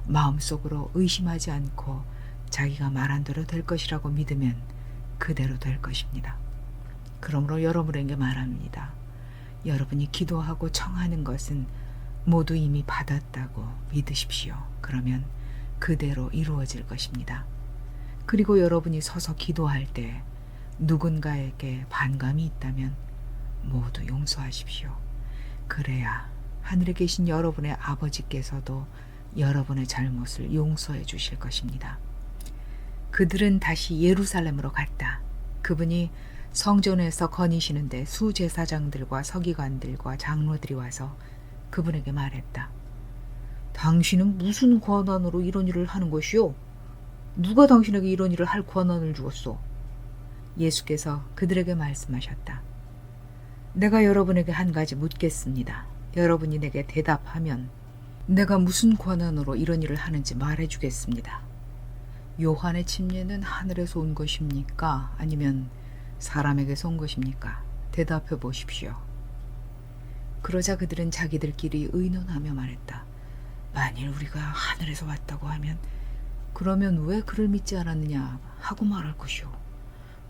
마음속으로 의심하지 않고 자기가 말한 대로 될 것이라고 믿으면 그대로 될 것입니다. 그러므로 여러분에게 말합니다. 여러분이 기도하고 청하는 것은 모두 이미 받았다고 믿으십시오. 그러면 그대로 이루어질 것입니다. 그리고 여러분이 서서 기도할 때 누군가에게 반감이 있다면 모두 용서하십시오. 그래야 하늘에 계신 여러분의 아버지께서도 여러분의 잘못을 용서해 주실 것입니다. 그들은 다시 예루살렘으로 갔다. 그분이 성전에서 거니시는데 수제사장들과 서기관들과 장로들이 와서 그분에게 말했다. 당신은 무슨 권한으로 이런 일을 하는 것이오? 누가 당신에게 이런 일을 할 권한을 주었소? 예수께서 그들에게 말씀하셨다. 내가 여러분에게 한 가지 묻겠습니다. 여러분이 내게 대답하면 내가 무슨 권한으로 이런 일을 하는지 말해주겠습니다. 요한의 침례는 하늘에서 온 것입니까? 아니면 사람에게서 온 것입니까? 대답해 보십시오. 그러자 그들은 자기들끼리 의논하며 말했다. 만일 우리가 하늘에서 왔다고 하면 그러면 왜 그를 믿지 않았느냐 하고 말할 것이오.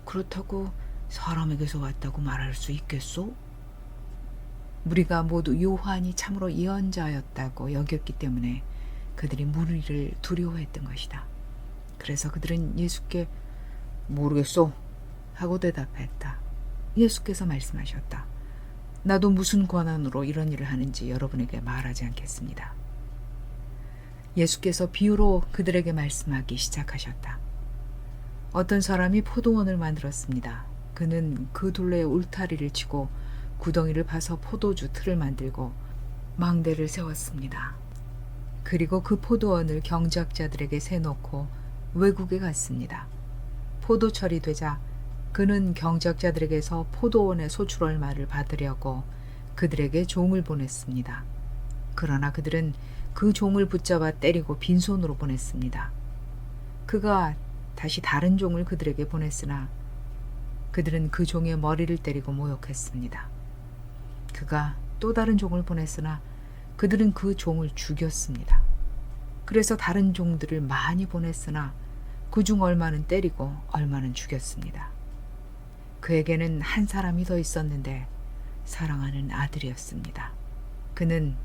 그렇다고 사람에게서 왔다고 말할 수 있겠소? 무리가 모두 요한이 참으로 예언자였다고 여겼기 때문에 그들이 무리를 두려워했던 것이다. 그래서 그들은 예수께 모르겠소 하고 대답했다. 예수께서 말씀하셨다. 나도 무슨 권한으로 이런 일을 하는지 여러분에게 말하지 않겠습니다. 예수께서 비유로 그들에게 말씀하기 시작하셨다. 어떤 사람이 포도원을 만들었습니다. 그는 그 둘레에 울타리를 치고 구덩이를 파서 포도주 틀을 만들고 망대를 세웠습니다. 그리고 그 포도원을 경작자들에게 세놓고 외국에 갔습니다. 포도철이 되자 그는 경작자들에게서 포도원의 소출 얼마를 받으려고 그들에게 종을 보냈습니다. 그러나 그들은 그 종을 붙잡아 때리고 빈손으로 보냈습니다. 그가 다시 다른 종을 그들에게 보냈으나 그들은 그 종의 머리를 때리고 모욕했습니다. 그가 또 다른 종을 보냈으나 그들은 그 종을 죽였습니다. 그래서 다른 종들을 많이 보냈으나 그중 얼마는 때리고 얼마는 죽였습니다. 그에게는 한 사람이 더 있었는데 사랑하는 아들이었습니다. 그는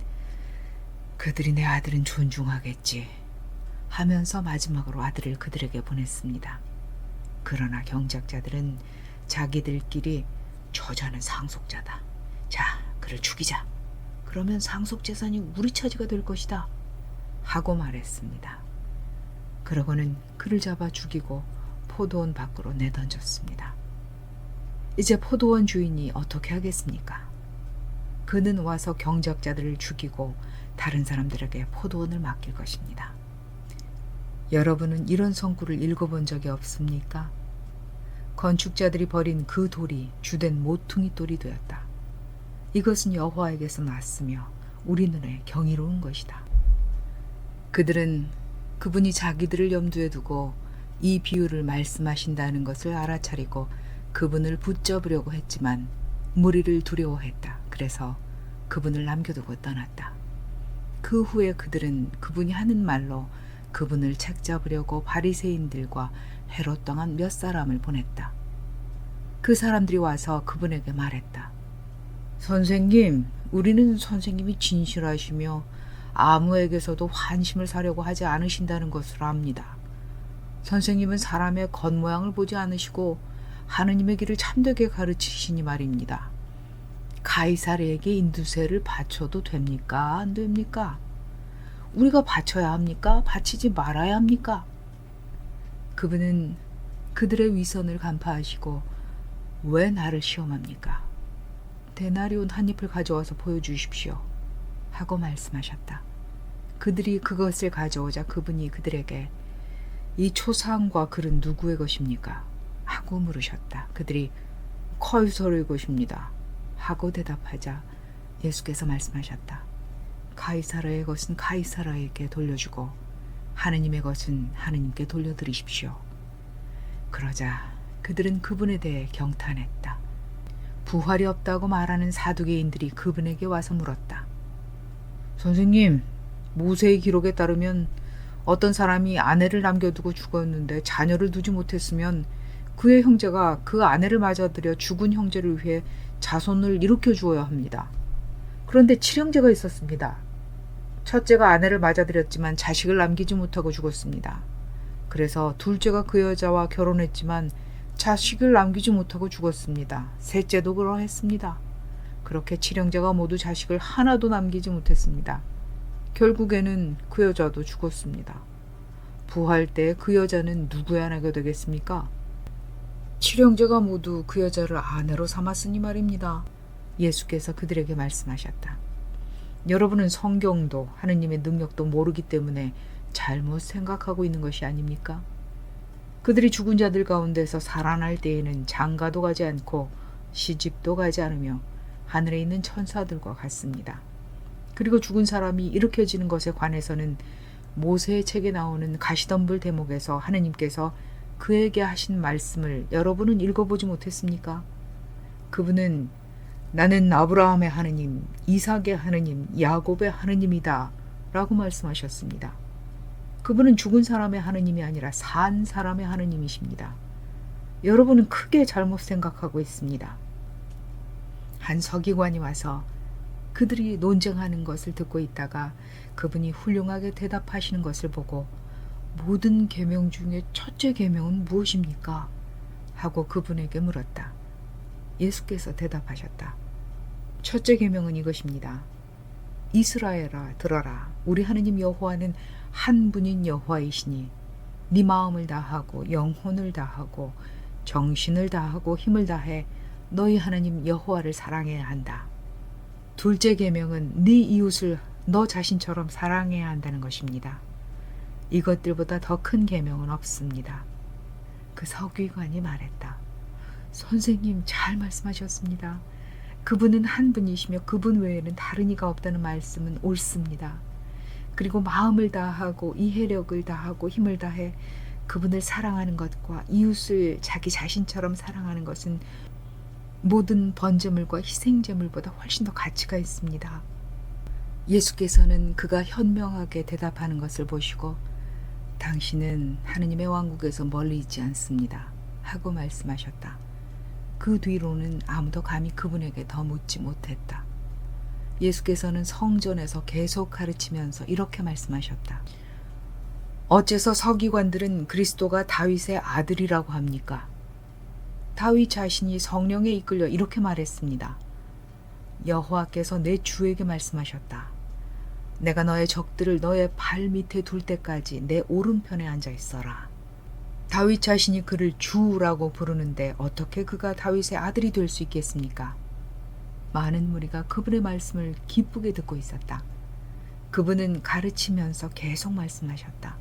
그들이 내 아들은 존중하겠지 하면서 마지막으로 아들을 그들에게 보냈습니다. 그러나 경작자들은 자기들끼리 저자는 상속자다. 자, 그를 죽이자. 그러면 상속재산이 우리 차지가 될 것이다. 하고 말했습니다. 그러고는 그를 잡아 죽이고 포도원 밖으로 내던졌습니다. 이제 포도원 주인이 어떻게 하겠습니까? 그는 와서 경작자들을 죽이고 다른 사람들에게 포도원을 맡길 것입니다. 여러분은 이런 성구를 읽어본 적이 없습니까? 건축자들이 버린 그 돌이 주된 모퉁이 돌이 되었다. 이것은 여호와에게서 났으며 우리 눈에 경이로운 것이다. 그들은 그분이 자기들을 염두에 두고 이 비유를 말씀하신다는 것을 알아차리고 그분을 붙잡으려고 했지만 무리를 두려워했다. 그래서 그분을 남겨두고 떠났다. 그 후에 그들은 그분이 하는 말로 그분을 책잡으려고 바리새인들과 헤롯 당한 몇 사람을 보냈다. 그 사람들이 와서 그분에게 말했다. 선생님, 우리는 선생님이 진실하시며 아무에게서도 환심을 사려고 하지 않으신다는 것을 압니다. 선생님은 사람의 겉모양을 보지 않으시고 하느님의 길을 참되게 가르치시니 말입니다. 가이사르에게 인두세를 바쳐도 됩니까? 안 됩니까? 우리가 바쳐야 합니까? 바치지 말아야 합니까? 그분은 그들의 위선을 간파하시고 왜 나를 시험합니까? 데나리온 한 잎을 가져와서 보여주십시오. 하고 말씀하셨다. 그들이 그것을 가져오자 그분이 그들에게 이 초상과 글은 누구의 것입니까? 하고 물으셨다. 그들이 카이사르의 것입니다. 하고 대답하자 예수께서 말씀하셨다. 가이사르의 것은 가이사르에게 돌려주고 하느님의 것은 하느님께 돌려드리십시오. 그러자 그들은 그분에 대해 경탄했다. 부활이 없다고 말하는 사두개인들이 그분에게 와서 물었다. 선생님, 모세의 기록에 따르면 어떤 사람이 아내를 남겨두고 죽었는데 자녀를 두지 못했으면 그의 형제가 그 아내를 맞아들여 죽은 형제를 위해 자손을 일으켜 주어야 합니다. 그런데 7형제가 있었습니다. 첫째가 아내를 맞아들였지만 자식을 남기지 못하고 죽었습니다. 그래서 둘째가 그 여자와 결혼했지만 자식을 남기지 못하고 죽었습니다. 셋째도 그러했습니다. 그렇게 7형제가 모두 자식을 하나도 남기지 못했습니다. 결국에는 그 여자도 죽었습니다. 부활 때 그 여자는 누구의 아내가 되겠습니까? 7형제가 모두 그 여자를 아내로 삼았으니 말입니다. 예수께서 그들에게 말씀하셨다. 여러분은 성경도 하느님의 능력도 모르기 때문에 잘못 생각하고 있는 것이 아닙니까? 그들이 죽은 자들 가운데서 살아날 때에는 장가도 가지 않고 시집도 가지 않으며 하늘에 있는 천사들과 같습니다. 그리고 죽은 사람이 일으켜지는 것에 관해서는 모세의 책에 나오는 가시덤불 대목에서 하느님께서 그에게 하신 말씀을 여러분은 읽어보지 못했습니까? 그분은 나는 아브라함의 하느님, 이삭의 하느님, 야곱의 하느님이다 라고 말씀하셨습니다. 그분은 죽은 사람의 하느님이 아니라 산 사람의 하느님이십니다. 여러분은 크게 잘못 생각하고 있습니다. 한 서기관이 와서 그들이 논쟁하는 것을 듣고 있다가 그분이 훌륭하게 대답하시는 것을 보고 모든 계명 중에 첫째 계명은 무엇입니까? 하고 그분에게 물었다. 예수께서 대답하셨다. 첫째 계명은 이것입니다. 이스라엘아 들어라. 우리 하느님 여호와는 한 분인 여호와이시니 네 마음을 다하고 영혼을 다하고 정신을 다하고 힘을 다해 너희 하느님 여호와를 사랑해야 한다. 둘째 계명은 네 이웃을 너 자신처럼 사랑해야 한다는 것입니다. 이것들보다 더 큰 계명은 없습니다. 그 서기관이 말했다. 선생님 잘 말씀하셨습니다. 그분은 한 분이시며 그분 외에는 다른 이가 없다는 말씀은 옳습니다. 그리고 마음을 다하고 이해력을 다하고 힘을 다해 그분을 사랑하는 것과 이웃을 자기 자신처럼 사랑하는 것은 모든 번제물과 희생제물보다 훨씬 더 가치가 있습니다. 예수께서는 그가 현명하게 대답하는 것을 보시고 당신은 하느님의 왕국에서 멀리 있지 않습니다 하고 말씀하셨다. 그 뒤로는 아무도 감히 그분에게 더 묻지 못했다. 예수께서는 성전에서 계속 가르치면서 이렇게 말씀하셨다. 어째서 서기관들은 그리스도가 다윗의 아들이라고 합니까? 다윗 자신이 성령에 이끌려 이렇게 말했습니다. 여호와께서 내 주에게 말씀하셨다. 내가 너의 적들을 너의 발 밑에 둘 때까지 내 오른편에 앉아 있어라. 다윗 자신이 그를 주라고 부르는데 어떻게 그가 다윗의 아들이 될 수 있겠습니까? 많은 무리가 그분의 말씀을 기쁘게 듣고 있었다. 그분은 가르치면서 계속 말씀하셨다.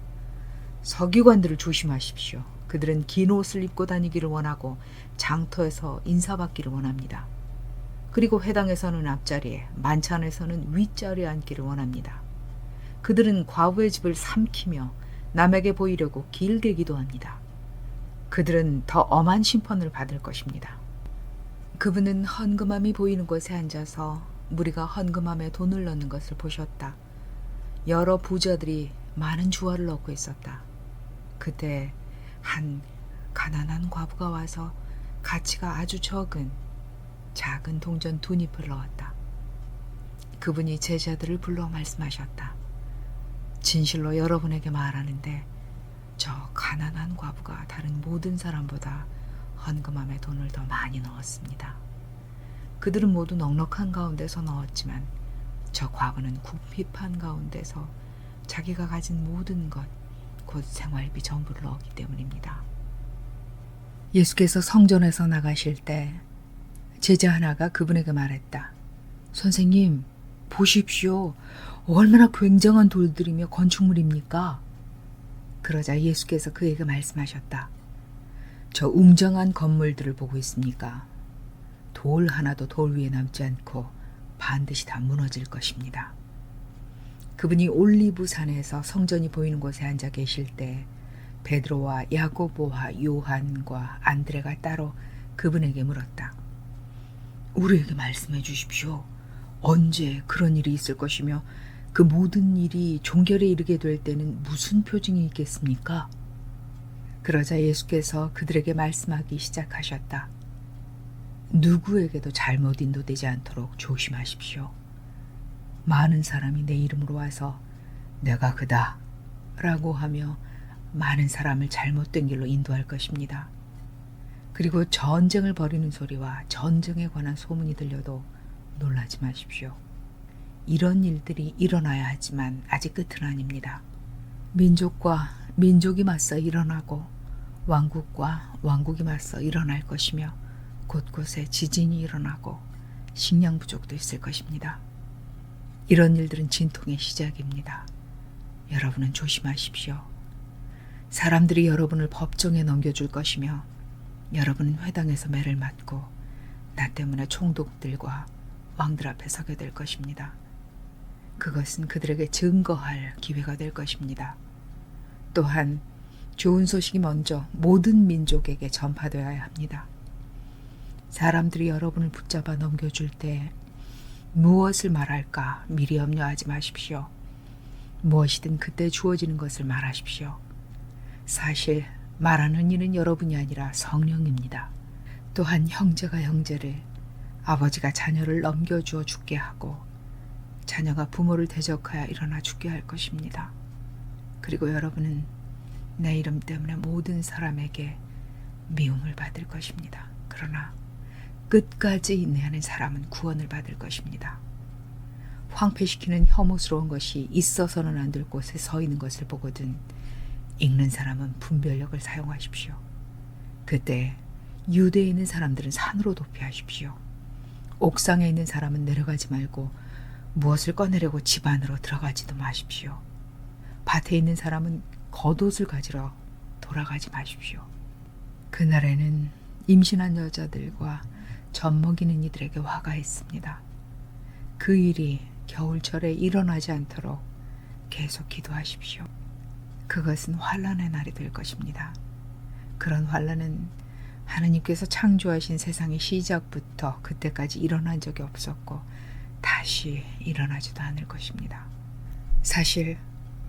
서기관들을 조심하십시오. 그들은 긴 옷을 입고 다니기를 원하고 장터에서 인사받기를 원합니다. 그리고 회당에서는 앞자리에, 만찬에서는 윗자리에 앉기를 원합니다. 그들은 과부의 집을 삼키며 남에게 보이려고 길게 기도합니다. 그들은 더 엄한 심판을 받을 것입니다. 그분은 헌금함이 보이는 곳에 앉아서 무리가 헌금함에 돈을 넣는 것을 보셨다. 여러 부자들이 많은 주화를 넣고 있었다. 그때 한 가난한 과부가 와서 가치가 아주 적은 작은 동전 2잎을 넣었다. 그분이 제자들을 불러 말씀하셨다. 진실로 여러분에게 말하는데 저 가난한 과부가 다른 모든 사람보다 헌금함에 돈을 더 많이 넣었습니다. 그들은 모두 넉넉한 가운데서 넣었지만 저 과부는 궁핍한 가운데서 자기가 가진 모든 것, 곧 생활비 전부를 넣었기 때문입니다. 예수께서 성전에서 나가실 때 제자 하나가 그분에게 말했다. 선생님, 보십시오. 얼마나 굉장한 돌들이며 건축물입니까? 그러자 예수께서 그에게 말씀하셨다. 저 웅장한 건물들을 보고 있습니까? 돌 하나도 돌 위에 남지 않고 반드시 다 무너질 것입니다. 그분이 올리브산에서 성전이 보이는 곳에 앉아 계실 때 베드로와 야고보와 요한과 안드레가 따로 그분에게 물었다. 우리에게 말씀해 주십시오. 언제 그런 일이 있을 것이며 그 모든 일이 종결에 이르게 될 때는 무슨 표징이 있겠습니까? 그러자 예수께서 그들에게 말씀하기 시작하셨다. 누구에게도 잘못 인도되지 않도록 조심하십시오. 많은 사람이 내 이름으로 와서 내가 그다 라고 하며 많은 사람을 잘못된 길로 인도할 것입니다. 그리고 전쟁을 벌이는 소리와 전쟁에 관한 소문이 들려도 놀라지 마십시오. 이런 일들이 일어나야 하지만 아직 끝은 아닙니다. 민족과 민족이 맞서 일어나고 왕국과 왕국이 맞서 일어날 것이며 곳곳에 지진이 일어나고 식량 부족도 있을 것입니다. 이런 일들은 진통의 시작입니다. 여러분은 조심하십시오. 사람들이 여러분을 법정에 넘겨줄 것이며 여러분은 회당에서 매를 맞고 나 때문에 총독들과 왕들 앞에 서게 될 것입니다. 그것은 그들에게 증거할 기회가 될 것입니다. 또한 좋은 소식이 먼저 모든 민족에게 전파되어야 합니다. 사람들이 여러분을 붙잡아 넘겨줄 때 무엇을 말할까 미리 염려하지 마십시오. 무엇이든 그때 주어지는 것을 말하십시오. 사실 말하는 이는 여러분이 아니라 성령입니다. 또한 형제가 형제를, 아버지가 자녀를 넘겨주어 죽게 하고 자녀가 부모를 대적하여 일어나 죽게 할 것입니다. 그리고 여러분은 내 이름 때문에 모든 사람에게 미움을 받을 것입니다. 그러나 끝까지 인내하는 사람은 구원을 받을 것입니다. 황폐시키는 혐오스러운 것이 있어서는 안 될 곳에 서 있는 것을 보거든 읽는 사람은 분별력을 사용하십시오. 그때 유대에 있는 사람들은 산으로 도피하십시오. 옥상에 있는 사람은 내려가지 말고 무엇을 꺼내려고 집 안으로 들어가지도 마십시오. 밭에 있는 사람은 겉옷을 가지러 돌아가지 마십시오. 그날에는 임신한 여자들과 젖먹이는 이들에게 화가했습니다. 그 일이 겨울철에 일어나지 않도록 계속 기도하십시오. 그것은 환난의 날이 될 것입니다. 그런 환난은 하나님께서 창조하신 세상의 시작부터 그때까지 일어난 적이 없었고 다시 일어나지도 않을 것입니다. 사실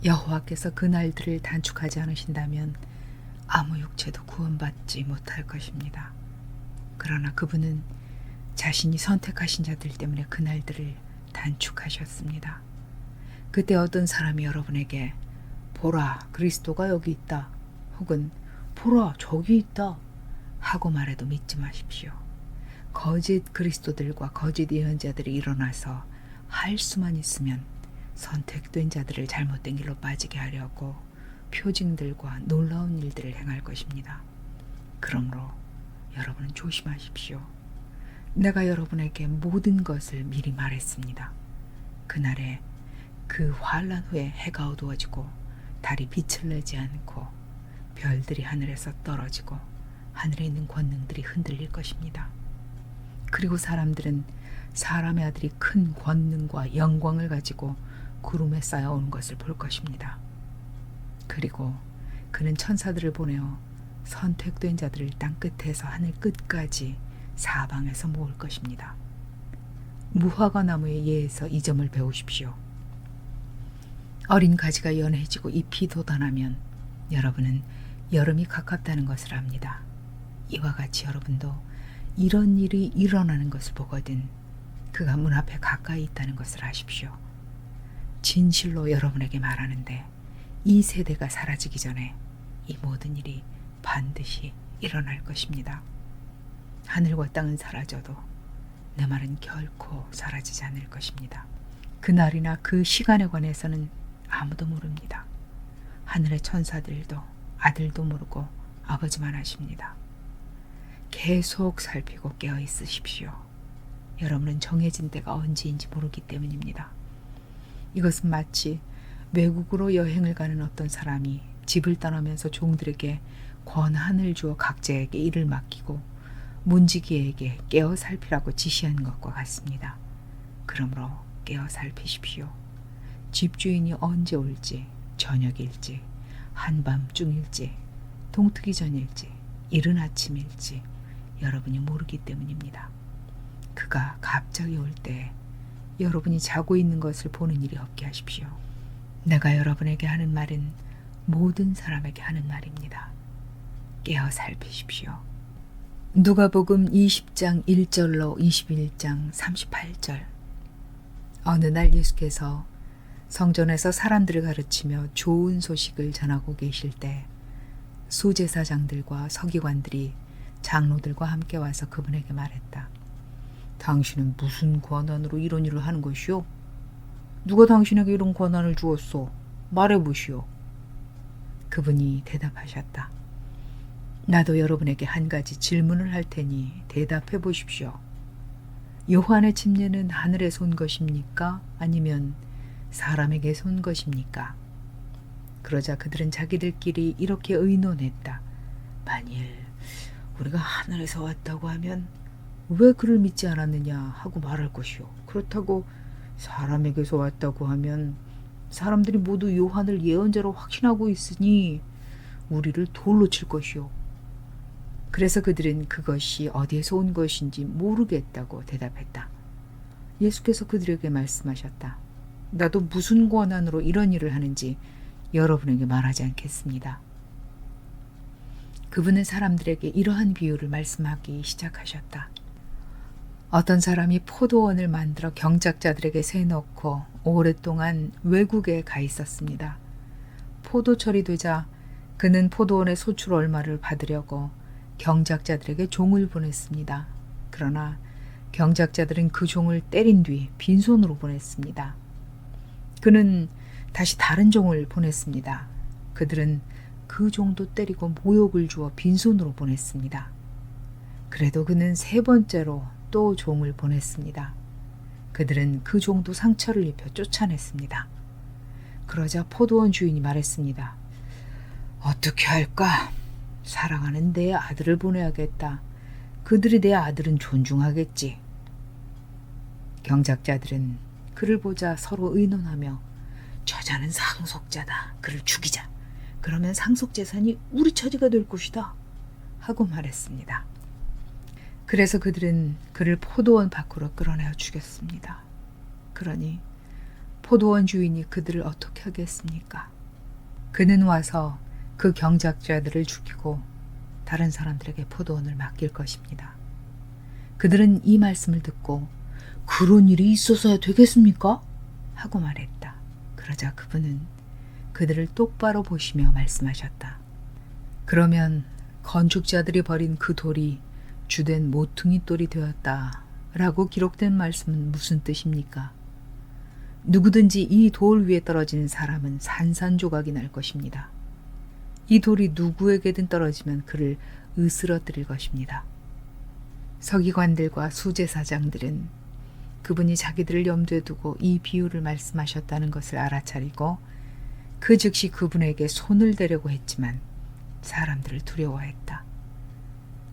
여호와께서 그 날들을 단축하지 않으신다면 아무 육체도 구원받지 못할 것입니다. 그러나 그분은 자신이 선택하신 자들 때문에 그 날들을 단축하셨습니다. 그때 어떤 사람이 여러분에게 보라, 그리스도가 여기 있다, 혹은 보라, 저기 있다 하고 말해도 믿지 마십시오. 거짓 그리스도들과 거짓 예언자들이 일어나서 할 수만 있으면 선택된 자들을 잘못된 길로 빠지게 하려고 표징들과 놀라운 일들을 행할 것입니다. 그러므로 여러분은 조심하십시오. 내가 여러분에게 모든 것을 미리 말했습니다. 그날에 그 환란 후에 해가 어두워지고 달이 빛을 내지 않고 별들이 하늘에서 떨어지고 하늘에 있는 권능들이 흔들릴 것입니다. 그리고 사람들은 사람의 아들이 큰 권능과 영광을 가지고 구름에 쌓여오는 것을 볼 것입니다. 그리고 그는 천사들을 보내어 선택된 자들을 땅 끝에서 하늘 끝까지 사방에서 모을 것입니다. 무화과 나무의 예에서 이 점을 배우십시오. 어린 가지가 연해지고 잎이 돋아나면 여러분은 여름이 가깝다는 것을 압니다. 이와 같이 여러분도 이런 일이 일어나는 것을 보거든 그가 문 앞에 가까이 있다는 것을 아십시오. 진실로 여러분에게 말하는데 이 세대가 사라지기 전에 이 모든 일이 반드시 일어날 것입니다. 하늘과 땅은 사라져도 내 말은 결코 사라지지 않을 것입니다. 그날이나 그 시간에 관해서는 아무도 모릅니다. 하늘의 천사들도 아들도 모르고 아버지만 아십니다. 계속 살피고 깨어 있으십시오. 여러분은 정해진 때가 언제인지 모르기 때문입니다. 이것은 마치 외국으로 여행을 가는 어떤 사람이 집을 떠나면서 종들에게 권한을 주어 각자에게 일을 맡기고 문지기에게 깨어 살피라고 지시한 것과 같습니다. 그러므로 깨어 살피십시오. 집주인이 언제 올지, 저녁일지, 한밤중일지, 동트기 전일지, 이른 아침일지 여러분이 모르기 때문입니다. 그가 갑자기 올 때 여러분이 자고 있는 것을 보는 일이 없게 하십시오. 내가 여러분에게 하는 말은 모든 사람에게 하는 말입니다. 깨어 살피십시오. 누가복음 20장 1절로 21장 38절. 어느 날 예수께서 성전에서 사람들을 가르치며 좋은 소식을 전하고 계실 때 수제사장들과 서기관들이 장로들과 함께 와서 그분에게 말했다. 당신은 무슨 권한으로 이런 일을 하는 것이오? 누가 당신에게 이런 권한을 주었소? 말해보시오. 그분이 대답하셨다. 나도 여러분에게 한 가지 질문을 할 테니 대답해 보십시오. 요한의 침례는 하늘에서 온 것입니까? 아니면 사람에게서 온 것입니까? 그러자 그들은 자기들끼리 이렇게 의논했다. 만일 우리가 하늘에서 왔다고 하면 왜 그를 믿지 않았느냐 하고 말할 것이요. 그렇다고 사람에게서 왔다고 하면 사람들이 모두 요한을 예언자로 확신하고 있으니 우리를 돌로 칠 것이요. 그래서 그들은 그것이 어디에서 온 것인지 모르겠다고 대답했다. 예수께서 그들에게 말씀하셨다. 나도 무슨 권한으로 이런 일을 하는지 여러분에게 말하지 않겠습니다. 그분은 사람들에게 이러한 비유를 말씀하기 시작하셨다. 어떤 사람이 포도원을 만들어 경작자들에게 세놓고 오랫동안 외국에 가 있었습니다. 포도철이 되자 그는 포도원의 소출 얼마를 받으려고 경작자들에게 종을 보냈습니다. 그러나 경작자들은 그 종을 때린 뒤 빈손으로 보냈습니다. 그는 다시 다른 종을 보냈습니다. 그들은 그 종도 때리고 모욕을 주어 빈손으로 보냈습니다. 그래도 그는 세 번째로 또 종을 보냈습니다. 그들은 그 종도 상처를 입혀 쫓아냈습니다. 그러자 포도원 주인이 말했습니다. 어떻게 할까? 사랑하는 내 아들을 보내야겠다. 그들이 내 아들은 존중하겠지. 경작자들은 그를 보자 서로 의논하며 저자는 상속자다. 그를 죽이자. 그러면 상속재산이 우리 처지가 될 것이다. 하고 말했습니다. 그래서 그들은 그를 포도원 밖으로 끌어내어 죽였습니다. 그러니 포도원 주인이 그들을 어떻게 하겠습니까? 그는 와서 그 경작자들을 죽이고 다른 사람들에게 포도원을 맡길 것입니다. 그들은 이 말씀을 듣고 그런 일이 있어서야 되겠습니까? 하고 말했다. 그러자 그분은 그들을 똑바로 보시며 말씀하셨다. 그러면 건축자들이 버린 그 돌이 주된 모퉁이 돌이 되었다 라고 기록된 말씀은 무슨 뜻입니까? 누구든지 이 돌 위에 떨어지는 사람은 산산조각이 날 것입니다. 이 돌이 누구에게든 떨어지면 그를 으스러뜨릴 것입니다. 서기관들과 수제사장들은 그분이 자기들을 염두에 두고 이 비유를 말씀하셨다는 것을 알아차리고 그 즉시 그분에게 손을 대려고 했지만 사람들을 두려워했다.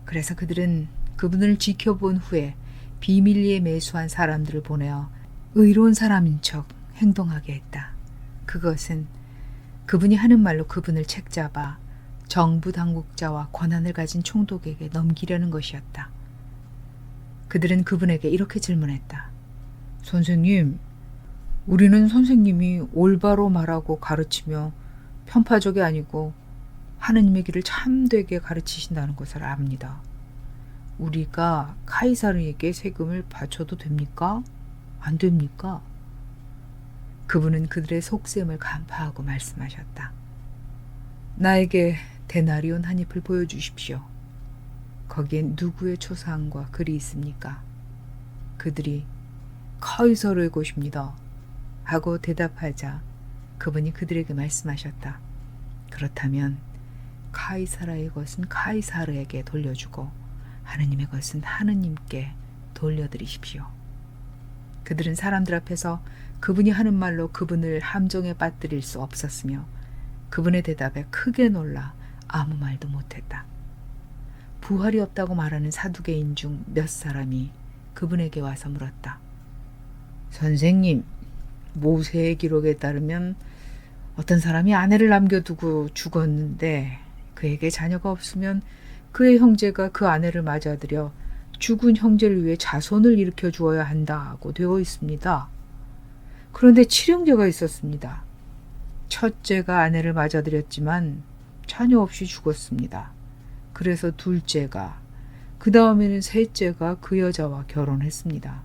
그래서 그들은 그분을 지켜본 후에 비밀리에 매수한 사람들을 보내어 의로운 사람인 척 행동하게 했다. 그것은 그분이 하는 말로 그분을 책잡아 정부 당국자와 권한을 가진 총독에게 넘기려는 것이었다. 그들은 그분에게 이렇게 질문했다. 선생님, 우리는 선생님이 올바로 말하고 가르치며 편파적이 아니고 하느님의 길을 참되게 가르치신다는 것을 압니다. 우리가 카이사르에게 세금을 바쳐도 됩니까? 안 됩니까? 그분은 그들의 속셈을 간파하고 말씀하셨다. 나에게 데나리온 한 잎을 보여주십시오. 거기엔 누구의 초상과 글이 있습니까? 그들이 카이사르의 것입니다. 하고 대답하자 그분이 그들에게 말씀하셨다. 그렇다면 카이사르의 것은 카이사르에게 돌려주고 하느님의 것은 하느님께 돌려드리십시오. 그들은 사람들 앞에서 그분이 하는 말로 그분을 함정에 빠뜨릴 수 없었으며 그분의 대답에 크게 놀라 아무 말도 못했다. 부활이 없다고 말하는 사두개인 중 몇 사람이 그분에게 와서 물었다. 선생님, 모세의 기록에 따르면 어떤 사람이 아내를 남겨두고 죽었는데 그에게 자녀가 없으면 그의 형제가 그 아내를 맞아들여 죽은 형제를 위해 자손을 일으켜 주어야 한다고 되어 있습니다. 그런데 칠형제가 있었습니다. 첫째가 아내를 맞아들였지만 자녀 없이 죽었습니다. 그래서 둘째가, 그 다음에는 셋째가 그 여자와 결혼했습니다.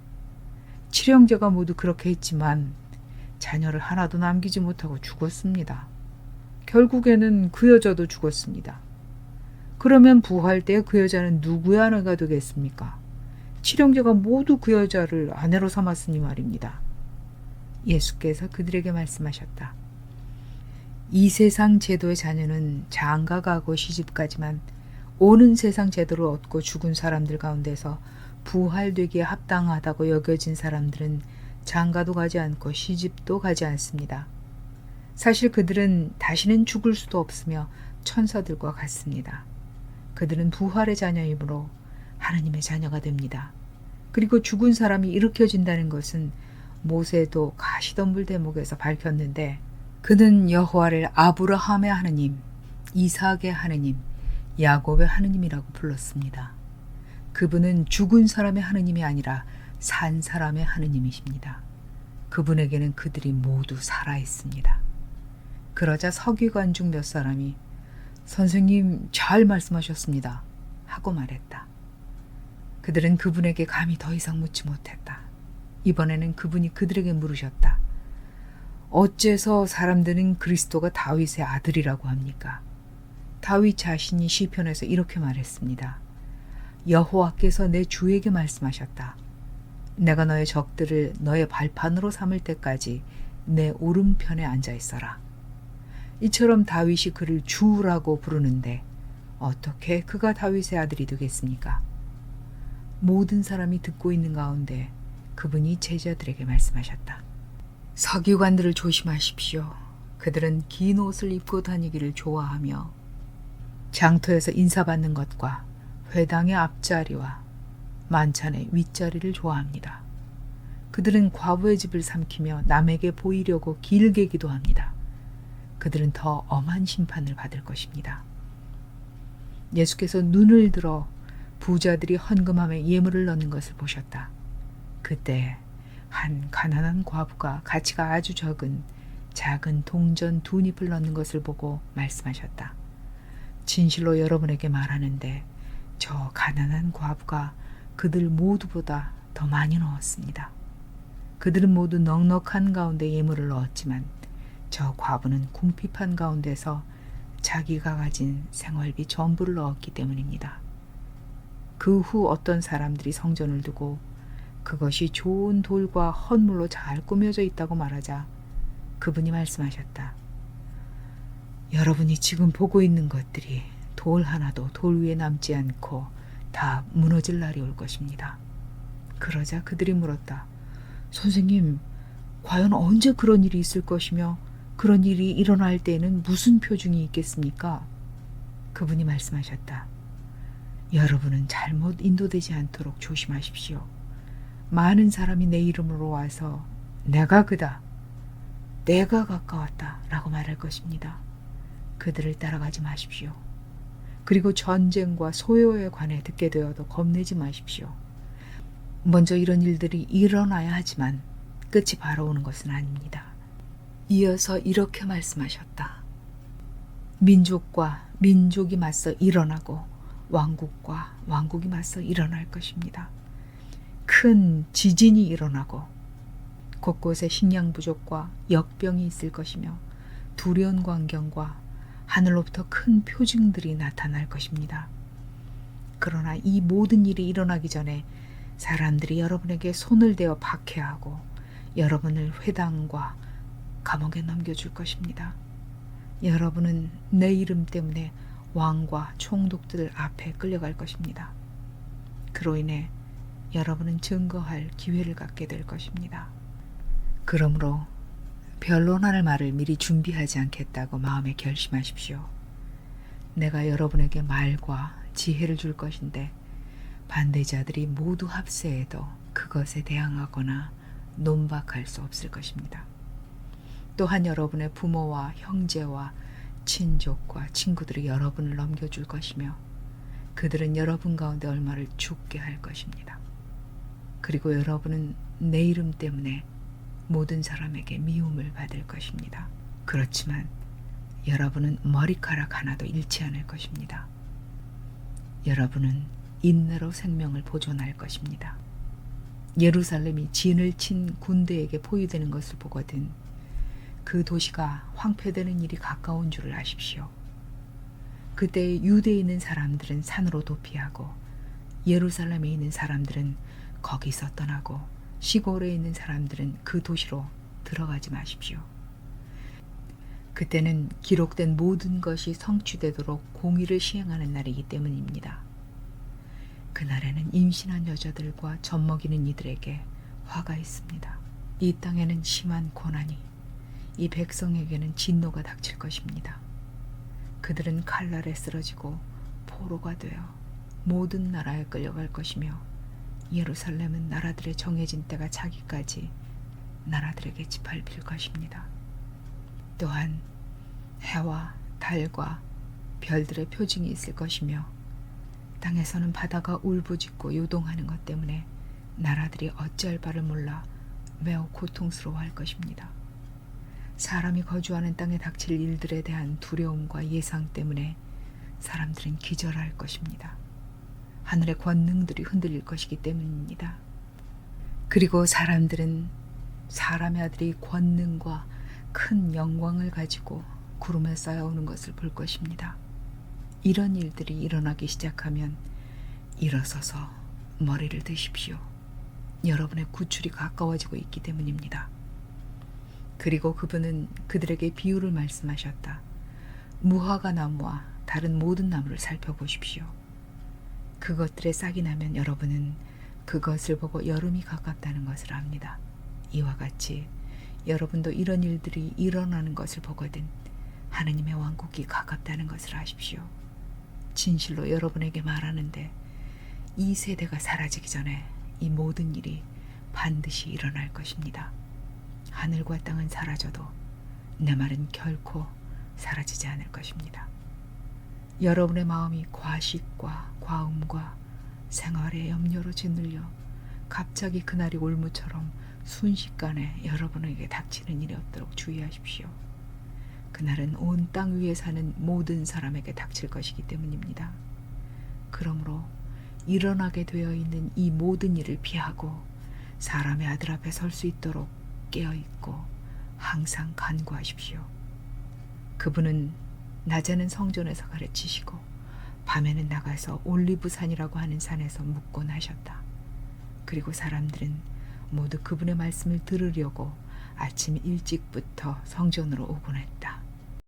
칠형제가 모두 그렇게 했지만 자녀를 하나도 남기지 못하고 죽었습니다. 결국에는 그 여자도 죽었습니다. 그러면 부활 때 그 여자는 누구의 아내가 되겠습니까? 칠형제가 모두 그 여자를 아내로 삼았으니 말입니다. 예수께서 그들에게 말씀하셨다. 이 세상 제도의 자녀는 장가가고 시집가지만 오는 세상 제도를 얻고 죽은 사람들 가운데서 부활되기에 합당하다고 여겨진 사람들은 장가도 가지 않고 시집도 가지 않습니다. 사실 그들은 다시는 죽을 수도 없으며 천사들과 같습니다. 그들은 부활의 자녀이므로 하나님의 자녀가 됩니다. 그리고 죽은 사람이 일으켜진다는 것은 모세도 가시덤불 대목에서 밝혔는데 그는 여호와를 아브라함의 하느님, 이삭의 하느님, 야곱의 하느님이라고 불렀습니다. 그분은 죽은 사람의 하느님이 아니라 산 사람의 하느님이십니다. 그분에게는 그들이 모두 살아 있습니다. 그러자 서기관 중 몇 사람이 선생님 잘 말씀하셨습니다 하고 말했다. 그들은 그분에게 감히 더 이상 묻지 못했다. 이번에는 그분이 그들에게 물으셨다. 어째서 사람들은 그리스도가 다윗의 아들이라고 합니까? 다윗 자신이 시편에서 이렇게 말했습니다. 여호와께서 내 주에게 말씀하셨다. 내가 너의 적들을 너의 발판으로 삼을 때까지 내 오른편에 앉아 있어라. 이처럼 다윗이 그를 주라고 부르는데 어떻게 그가 다윗의 아들이 되겠습니까? 모든 사람이 듣고 있는 가운데 그분이 제자들에게 말씀하셨다. 서기관들을 조심하십시오. 그들은 긴 옷을 입고 다니기를 좋아하며 장터에서 인사받는 것과 회당의 앞자리와 만찬의 윗자리를 좋아합니다. 그들은 과부의 집을 삼키며 남에게 보이려고 길게 기도합니다. 그들은 더 엄한 심판을 받을 것입니다. 예수께서 눈을 들어 부자들이 헌금함에 예물을 넣는 것을 보셨다. 그때 한 가난한 과부가 가치가 아주 적은 작은 동전 2잎을 넣는 것을 보고 말씀하셨다. 진실로 여러분에게 말하는데 저 가난한 과부가 그들 모두보다 더 많이 넣었습니다. 그들은 모두 넉넉한 가운데 예물을 넣었지만 저 과부는 궁핍한 가운데서 자기가 가진 생활비 전부를 넣었기 때문입니다. 그 후 어떤 사람들이 성전을 두고 그것이 좋은 돌과 헌물로 잘 꾸며져 있다고 말하자 그분이 말씀하셨다. 여러분이 지금 보고 있는 것들이 돌 하나도 돌 위에 남지 않고 다 무너질 날이 올 것입니다. 그러자 그들이 물었다. 선생님, 과연 언제 그런 일이 있을 것이며 그런 일이 일어날 때에는 무슨 표징이 있겠습니까? 그분이 말씀하셨다. 여러분은 잘못 인도되지 않도록 조심하십시오. 많은 사람이 내 이름으로 와서 내가 그다, 내가 가까웠다 라고 말할 것입니다. 그들을 따라가지 마십시오. 그리고 전쟁과 소요에 관해 듣게 되어도 겁내지 마십시오. 먼저 이런 일들이 일어나야 하지만 끝이 바로 오는 것은 아닙니다. 이어서 이렇게 말씀하셨다. 민족과 민족이 맞서 일어나고 왕국과 왕국이 맞서 일어날 것입니다. 큰 지진이 일어나고 곳곳에 식량 부족과 역병이 있을 것이며 두려운 광경과 하늘로부터 큰 표징들이 나타날 것입니다. 그러나 이 모든 일이 일어나기 전에 사람들이 여러분에게 손을 대어 박해하고 여러분을 회당과 감옥에 넘겨줄 것입니다. 여러분은 내 이름 때문에 왕과 총독들 앞에 끌려갈 것입니다. 그로 인해 여러분은 증거할 기회를 갖게 될 것입니다. 그러므로 변론할 말을 미리 준비하지 않겠다고 마음에 결심하십시오. 내가 여러분에게 말과 지혜를 줄 것인데 반대자들이 모두 합세해도 그것에 대항하거나 논박할 수 없을 것입니다. 또한 여러분의 부모와 형제와 친족과 친구들이 여러분을 넘겨줄 것이며 그들은 여러분 가운데 얼마를 죽게 할 것입니다. 그리고 여러분은 내 이름 때문에 모든 사람에게 미움을 받을 것입니다. 그렇지만 여러분은 머리카락 하나도 잃지 않을 것입니다. 여러분은 인내로 생명을 보존할 것입니다. 예루살렘이 진을 친 군대에게 포위되는 것을 보거든 그 도시가 황폐되는 일이 가까운 줄을 아십시오. 그때 유대에 있는 사람들은 산으로 도피하고 예루살렘에 있는 사람들은 거기서 떠나고 시골에 있는 사람들은 그 도시로 들어가지 마십시오. 그때는 기록된 모든 것이 성취되도록 공의를 시행하는 날이기 때문입니다. 그날에는 임신한 여자들과 젖먹이는 이들에게 화가 있습니다. 이 땅에는 심한 고난이, 이 백성에게는 진노가 닥칠 것입니다. 그들은 칼날에 쓰러지고 포로가 되어 모든 나라에 끌려갈 것이며 예루살렘은 나라들의 정해진 때가 차기까지 나라들에게 짓밟힐 것입니다. 또한 해와 달과 별들의 표징이 있을 것이며 땅에서는 바다가 울부짖고 요동하는 것 때문에 나라들이 어찌할 바를 몰라 매우 고통스러워할 것입니다. 사람이 거주하는 땅에 닥칠 일들에 대한 두려움과 예상 때문에 사람들은 기절할 것입니다. 하늘의 권능들이 흔들릴 것이기 때문입니다. 그리고 사람들은 사람의 아들이 권능과 큰 영광을 가지고 구름에 쌓여오는 것을 볼 것입니다. 이런 일들이 일어나기 시작하면 일어서서 머리를 드십시오. 여러분의 구출이 가까워지고 있기 때문입니다. 그리고 그분은 그들에게 비유를 말씀하셨다. 무화과 나무와 다른 모든 나무를 살펴보십시오. 그것들의 싹이 나면 여러분은 그것을 보고 여름이 가깝다는 것을 압니다. 이와 같이 여러분도 이런 일들이 일어나는 것을 보거든 하느님의 왕국이 가깝다는 것을 아십시오. 진실로 여러분에게 말하는데 이 세대가 사라지기 전에 이 모든 일이 반드시 일어날 것입니다. 하늘과 땅은 사라져도 내 말은 결코 사라지지 않을 것입니다. 여러분의 마음이 과식과 과음과 생활의 염려로 짓눌려 갑자기 그날이 올무처럼 순식간에 여러분에게 닥치는 일이 없도록 주의하십시오. 그날은 온 땅 위에 사는 모든 사람에게 닥칠 것이기 때문입니다. 그러므로 일어나게 되어 있는 이 모든 일을 피하고 사람의 아들 앞에 설 수 있도록 깨어있고 항상 간구하십시오. 그분은 낮에는 성전에서 가르치시고 밤에는 나가서 올리브산이라고 하는 산에서 묵곤 하셨다. 그리고 사람들은 모두 그분의 말씀을 들으려고 아침 일찍부터 성전으로 오곤 했다.